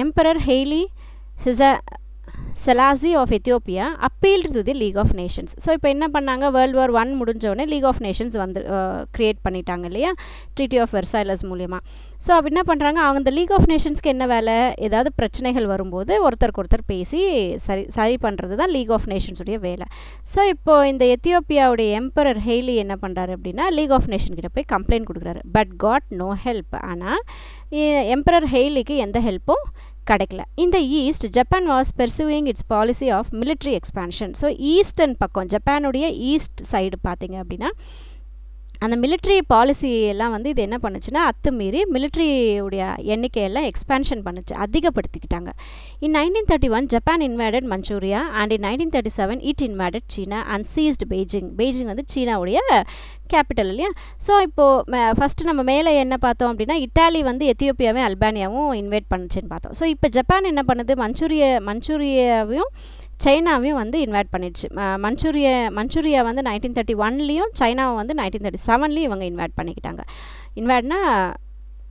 Speaker 1: Emperor Haile Selassie of Ethiopia appealed to the League of Nations. So இப்போ என்ன பண்ணாங்க, World War I முடிஞ்சோடனே லீக் ஆஃப் நேஷன்ஸ் வந்து க்ரியேட் பண்ணிட்டாங்க இல்லையா, ட்ரீட்டி ஆஃப் வெர்சைலஸ் மூலியமாக. ஸோ அப்போ என்ன பண்ணுறாங்க, அவங்க இந்த லீக் ஆஃப் நேஷன்ஸ்க்கு என்ன வேலை, ஏதாவது பிரச்சனைகள் வரும்போது ஒருத்தருக்கு ஒருத்தர் பேசி சரி பண்ணுறது தான் லீக் ஆஃப் நேஷன்ஸுடைய வேலை. ஸோ இப்போது இந்த எத்தியோப்பியாவுடைய எம்பரர் ஹெய்லி என்ன பண்ணுறாரு அப்படின்னா லீக் ஆஃப் நேஷன் கிட்ட போய் கம்ப்ளைண்ட் கொடுக்குறாரு. But got no help. ஆனால் எம்பரர் ஹெய்லிக்கு எந்த ஹெல்ப்பும் கிடைக்கல. இந்த east Japan was pursuing its policy of military expansion. So eastern பக்கம் ஜப்பானுடைய ஈஸ்ட் சைடு பார்த்திங்க அப்படின்னா அந்த மிலிட்ரி பாலிசி எல்லாம் வந்து இது என்ன பண்ணுச்சுன்னா அத்துமீறி மிலிட்ரியுடைய எண்ணிக்கையெல்லாம் எக்ஸ்பேன்ஷன் பண்ணுச்சு, அதிகப்படுத்திக்கிட்டாங்க. இன் 1931 Japan invaded Manchuria and in 1937 it invaded China and ceased Beijing. Beijing வந்து சீனாவுடைய கேபிட்டல் இல்லையா. ஸோ இப்போது ஃபஸ்ட்டு நம்ம மேலே என்ன பார்த்தோம் அப்படின்னா இட்டாலி வந்து எத்தியோப்பியாவும் அல்பானியாவும் இன்வைட் பண்ணுச்சுன்னு பார்த்தோம். ஸோ இப்போ ஜப்பான் என்ன பண்ணுது, மஞ்சூரியாவையும் சைனாவையும் வந்து இன்வைட் பண்ணிடுச்சு. மஞ்சூரியா வந்து 1931லேயும் சைனாவை வந்து 1937லேயும் இவங்க இன்வைட் பண்ணிக்கிட்டாங்க. இன்வைட்னா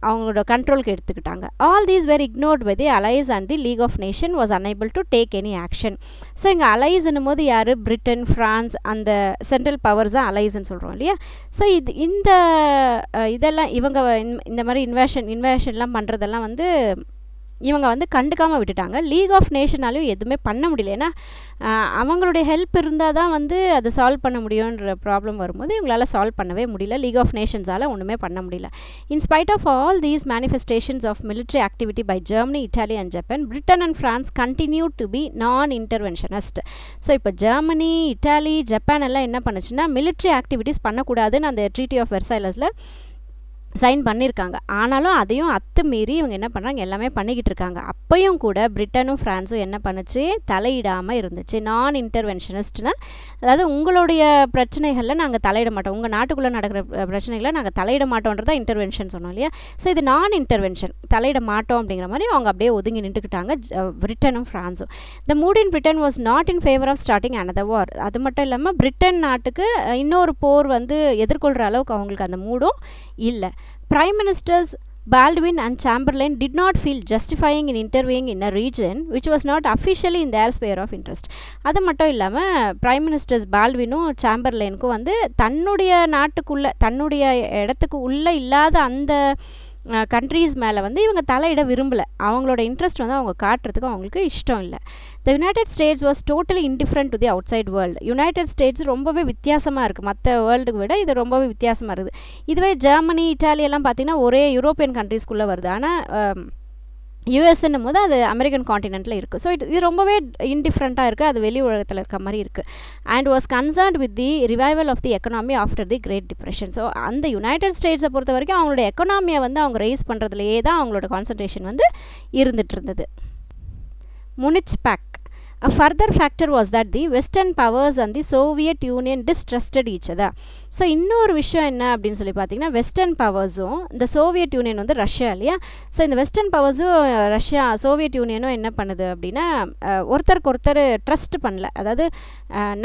Speaker 1: அவங்களோட கண்ட்ரோலுக்கு எடுத்துக்கிட்டாங்க. All these were ignored by the allies and the League of Nation was unable to take any action. So இங்கே அலைஸ்ன்னும் போது யார், பிரிட்டன், ஃப்ரான்ஸ், அந்த சென்ட்ரல் பவர்ஸ் தான் அலைஸ்ன்னு சொல்கிறோம் இல்லையா. ஸோ இதெல்லாம் இவங்க இந்த மாதிரி இன்வேஷன்லாம் பண்ணுறதெல்லாம் வந்து இவங்க வந்து கண்டுக்காமல் விட்டுட்டாங்க. லீக் ஆஃப் நேஷனாலையும் எதுவுமே பண்ண முடியல. ஏன்னா அவங்களுடைய ஹெல்ப் இருந்தால் தான் வந்து அதை சால்வ் பண்ண முடியுன்ற ப்ராப்ளம் வரும்போது இவங்களால் சால்வ் பண்ணவே முடியல. லீக் ஆஃப் நேஷன்ஸால் ஒன்றுமே பண்ண முடியல. In spite of all these manifestations of military activity by Germany, Italy and Japan, Britain and France continue to be non interventionist. So இப்போ ஜெர்மனி, இட்டாலி, ஜப்பான் எல்லாம் என்ன பண்ணுச்சுன்னா மிலிட்ரி ஆக்டிவிட்டீஸ் பண்ணக்கூடாதுன்னு அந்த ட்ரீட்டி ஆஃப் வெர்சைலஸில் சைன் பண்ணியிருக்காங்க. ஆனாலும் அதையும் அத்துமீறி இவங்க என்ன பண்ணுறாங்க, எல்லாமே பண்ணிக்கிட்டு இருக்காங்க. அப்பையும் கூட பிரிட்டனும் ஃப்ரான்ஸும் என்ன பண்ணுச்சு, தலையிடாமல் இருந்துச்சு. நான் இன்டர்வென்ஷனிஸ்ட்னா அதாவது உங்களுடைய பிரச்சனைகளில் நாங்கள் தலையிட மாட்டோம், உங்கள் நாட்டுக்குள்ளே நடக்கிற பிரச்சனைகளை நாங்கள் தலையிட மாட்டோன்றதா இன்டர்வென்ஷன் சொன்னோம் இல்லையா. ஸோ இது நான் இன்டர்வென்ஷன், தலையிட மாட்டோம் அப்படிங்கிற மாதிரி அவங்க அப்படியே ஒதுங்கி நின்றுக்கிட்டாங்க பிரிட்டனும் ஃப்ரான்ஸும். The mood in Britain was not in favour of starting another war. அது மட்டும் இல்லாமல் பிரிட்டன் நாட்டுக்கு இன்னொரு போர் வந்து எதிர்கொள்கிற அளவுக்கு அவங்களுக்கு அந்த மூடும் இல்லை. Prime Ministers Baldwin and Chamberlain did not feel justifying in intervening in a region which was not officially in their sphere of interest. அது மட்டும் இல்லாமல் பிரைம் மினிஸ்டர்ஸ் பால்வினும் சாம்பர்லைனுக்கும் வந்து தன்னுடைய நாட்டுக்குள்ளே தன்னுடைய இடத்துக்கு உள்ளே இல்லாத அந்த கண்ட்ரீஸ் மேலே வந்து இவங்க தலையிட விரும்பலை. அவங்களோட இன்ட்ரெஸ்ட் வந்து அவங்க காட்டுறதுக்கு அவங்களுக்கு இஷ்டம் இல்லை. The United States was totally indifferent to the outside world. United States ரொம்பவே வித்தியாசமாக இருக்குது, மற்ற வேர்ல்டுக்கு விட இது ரொம்பவே வித்தியாசமாக இருக்குது. இதுவே ஜெர்மனி, இட்டாலி எல்லாம் பார்த்திங்கன்னா ஒரே யூரோப்பியன் கண்ட்ரீஸ்குள்ளே வருது. ஆனால் யூஎஸ்ன்னும் போது அது அமெரிக்கன் காண்டினென்ட்டில் இருக்குது. ஸோ இது ரொம்பவே இன்டிஃப்ரெண்ட்டாக இருக்குது, அது வெளி உலகத்தில் இருக்க மாதிரி இருக்குது. And was concerned with the revival of the economy after the great Depression. So அந்த யுனைடெட் ஸ்டேட்ஸை பொறுத்த வரைக்கும் அவங்களோட எக்கனாமியை வந்து அவங்க ரைஸ் பண்ணுறதுலையே தான் அவங்களோட கான்சன்ட்ரேஷன் வந்து இருந்துகிட்டு இருந்தது. Munich pact. A further factor was that the Western powers and the Soviet Union distrusted each other. So இன்னொரு விஷயம் என்ன அப்படின்னு சொல்லி பார்த்தீங்கன்னா, வெஸ்டர்ன் பவர்ஸும் இந்த சோவியட் யூனியன் வந்து ரஷ்யா இல்லையா. ஸோ இந்த வெஸ்டர்ன் பவர்ஸும் ரஷ்யா சோவியட் யூனியனும் என்ன பண்ணுது அப்படின்னா ஒருத்தருக்கு ஒருத்தர் ட்ரஸ்ட் பண்ணல, அதாவது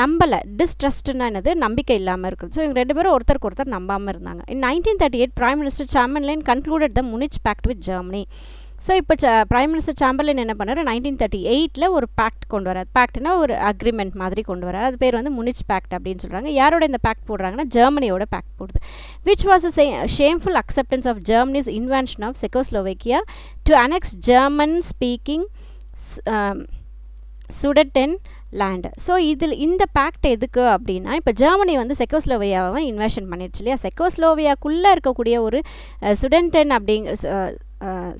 Speaker 1: நம்பலை. டிஸ்ட்ரஸ்ட்னா என்னது, நம்பிக்கை இல்லாமல் இருக்குது. ஸோ இவங்க ரெண்டு பேரும் ஒருத்தருக்கு ஒருத்தர் நம்பாமல் இருந்தாங்க. In 1938 prime minister Chamberlain concluded the Munich pact with Germany. So இப்போ பிரைம் மினிஸ்டர் சாம்பர்லைன் என்ன பண்ணார், 1938 ஒரு பேக்ட் கொண்டு வரார். பேக்ட்னா ஒரு அக்ரிமெண்ட் மாதிரி கொண்டு வரார். அது பேர் வந்து முனிச் பேக்ட் அப்படின்னு சொல்கிறாங்க. யாரோட இந்த பேக்ட் போடுறாங்கன்னா ஜெர்மனியோட பேக்ட் போடுது. Which was a shameful acceptance of Germany's invention of Czechoslovakia to annex German speaking Sudetenland. So இந்த பேக்ட் எதுக்கு அப்படின்னா, இப்போ ஜெர்மனி வந்து செக்கோஸ்லோவேக்கியாவை இன்வெஷன் பண்ணிடுச்சு இல்லையா. செக்கோஸ்லோவேக்கியாக்குள்ளே இருக்கக்கூடிய ஒரு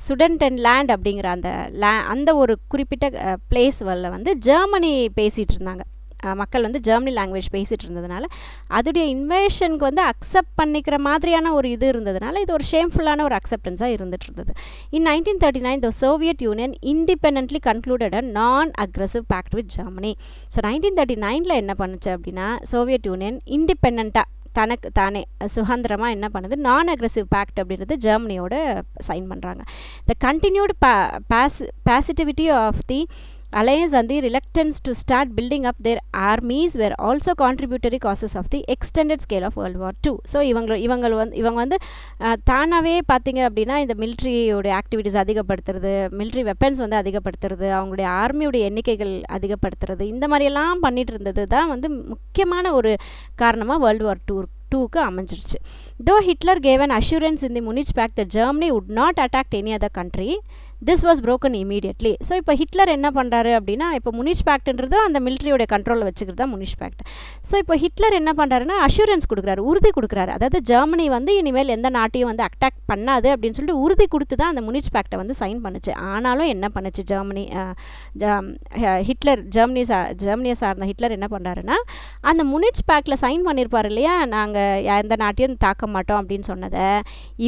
Speaker 1: சுடென்டன் லேண்ட் அப்படிங்கிற அந்த ஒரு குறிப்பிட்ட பிளேஸ்ல வந்து ஜெர்மனி பேசிகிட்டு இருந்தாங்க. மக்கள் வந்து ஜெர்மனி லாங்குவேஜ் பேசிகிட்டு இருந்ததுனால அதோடைய இன்வேஷனுக்கு வந்து அக்செப்ட் பண்ணிக்கிற மாதிரியான ஒரு இது இருந்ததுனால இது ஒரு ஷேம்ஃபுல்லான ஒரு அக்செப்டன்ஸாக இருந்துட்டு இருந்தது. இன் 1939 the Soviet Union independently concluded a non-aggressive pact with Germany. So 1939 என்ன பண்ணுச்சு அப்படின்னா, சோவியட் யூனியன் இண்டிபெண்ட்டாக தனக்கு தானே சுதந்திரமாக என்ன பண்ணுது, நான் அக்ரெசிவ் பேக்ட் அப்படின்றது ஜெர்மனியோட சைன் பண்ணுறாங்க. The continued positivity of the alliance and the reluctance to start building up their armies were also contributory causes of the extended scale of World War II. So இவங்க வந்து தானாகவே பார்த்தீங்க அப்படின்னா இந்த மிலிட்ரியோடைய activities அதிகப்படுத்துறது, military weapons வந்து அதிகப்படுத்துறது, அவங்களுடைய ஆர்மியோடைய எண்ணிக்கைகள் அதிகப்படுத்துறது, இந்த மாதிரியெல்லாம் பண்ணிட்டு இருந்தது தான் வந்து முக்கியமான ஒரு காரணமாக World War II அமைஞ்சிருச்சு. Though Hitler gave an assurance in the Munich Pact that Germany would not attack any other country, this was broken immediately. So இப்போ ஹிட்லர் என்ன பண்ணுறாரு அப்படின்னா, இப்போ முனிச் பேக்ட்ன்றது அந்த மிலிட்ரியோட கண்ட்ரோலில் வச்சுக்கிறது தான் முனிச் பேக்ட். ஸோ இப்போ ஹிட்லர் என்ன பண்ணுறாருன்னா அஷூரன்ஸ் கொடுக்குறாரு, உறுதி கொடுக்குறாரு. அதாவது ஜெர்மனி வந்து இனிமேல் எந்த நாட்டையும் வந்து அட்டாக் பண்ணாது அப்படின்னு சொல்லிட்டு உறுதி கொடுத்து தான் அந்த முனிச் பேக்டை வந்து சைன் பண்ணுச்சு. ஆனாலும் என்ன பண்ணுச்சு ஜெர்மனி, ஹிட்லர் ஜெர்மனியை சார்ந்த ஹிட்லர் என்ன பண்ணுறாருன்னா, அந்த முனிச் பேக்டில் சைன் பண்ணியிருப்பார் இல்லையா, நாங்கள் எந்த நாட்டையும் தாக்க மாட்டோம் அப்படின்னு சொன்னதை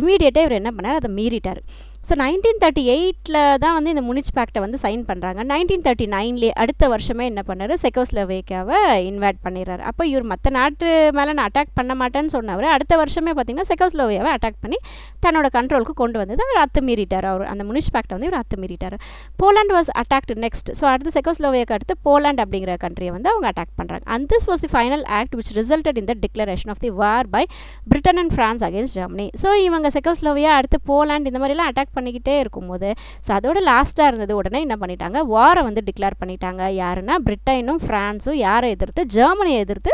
Speaker 1: இமீடியட்டாக இவர் என்ன பண்ணார், அதை மீறிட்டார். ஸோ 1938 தான் வந்து இந்த முனிச் பேக்டை வந்து சைன் பண்ணுறாங்க. 1939 அடுத்த வருஷமே என்ன பண்ணார், செக்கோஸ்லோவேக்கியாவை இன்வைட் பண்ணிடுறாரு. அப்போ இவர் மற்ற நாட்டு மேலே நான் அட்டாக் பண்ண மாட்டேன்னு சொன்னவர் அடுத்த வருஷமே பார்த்திங்கன்னா செக்கோஸ்லோவேக்கியாவை அட்டாக் பண்ணி தன்னோட கண்ட்ரோலுக்கு கொண்டு வந்தது அவர் அத்துமீறிட்டார். அவர் அந்த முனிச் பேக்டை வந்து இவர் அத்துமீறிட்டார். Poland was attacked next. So அடுத்து செக்கோஸ்லோவேக்கியா அடுத்து போலாண்ட் அப்படிங்கிற கண்ட்ரியை வந்து அவங்க அட்டாக் பண்ணுறாங்க. And this was the final act which resulted in the declaration of the war by Britain and France against Germany. So இவங்க செக்கோஸ்லோவியா அடுத்து போலாண்ட் இந்த மாதிரிலாம் அட்டாக் பண்ணிக்கிட்டே இருக்கும்போது ஸோ அதோட லாஸ்ட்டாக இருந்தது உடனே என்ன பண்ணிட்டாங்க, வாரை வந்து டிக்ளேர் பண்ணிட்டாங்க. யாருன்னா பிரிட்டனும் ஃப்ரான்ஸும் யாரை எதிர்த்து, ஜெர்மனியை எதிர்த்து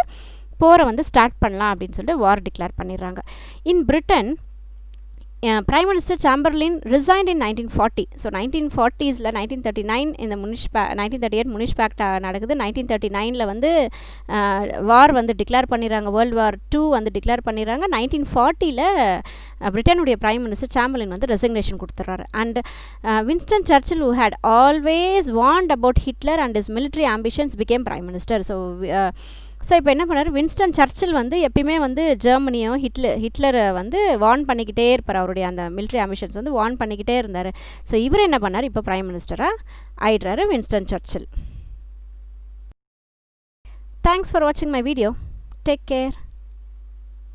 Speaker 1: போரை வந்து ஸ்டார்ட் பண்ணலாம் அப்படின்னு சொல்லிட்டு வார் டிக்ளேர் பண்ணிடுறாங்க. In Britain Prime Minister Chamberlain resigned in 1940. So 1940s 1939 இந்த 1938 முனிச் பேக்ட் நடக்குது. 1939 வந்து வார் வந்து டிக்ளேர் பண்ணிடுறாங்க, வேர்ல்டு வார் 2 வந்து டிக்ளேர் பண்ணிடுறாங்க. 1940 பிரிட்டனுடைய பிரைம் மினிஸ்டர் சாம்பர்லின் வந்து ரெசிக்னேஷன் கொடுத்துட்றாரு. And Winston Churchill who had always warned about Hitler and his military ambitions became prime minister. So இப்போ என்ன பண்ணார், வின்ஸ்டன் சர்ச்சில் வந்து எப்பயுமே வந்து ஜெர்மனியும் ஹிட்லரை வந்து வார்ன் பண்ணிக்கிட்டே இருப்பார், அவருடைய அந்த மிலிட்ரி ஆம்பிஷன்ஸ் வந்து வார்ன் பண்ணிக்கிட்டே இருந்தார். ஸோ இவர் என்ன பண்ணார், இப்போ பிரைம் மினிஸ்டராக ஆயிடுறாரு வின்ஸ்டன் சர்ச்சில். தேங்க்ஸ் ஃபார் வாட்சிங் மை வீடியோ. Take care.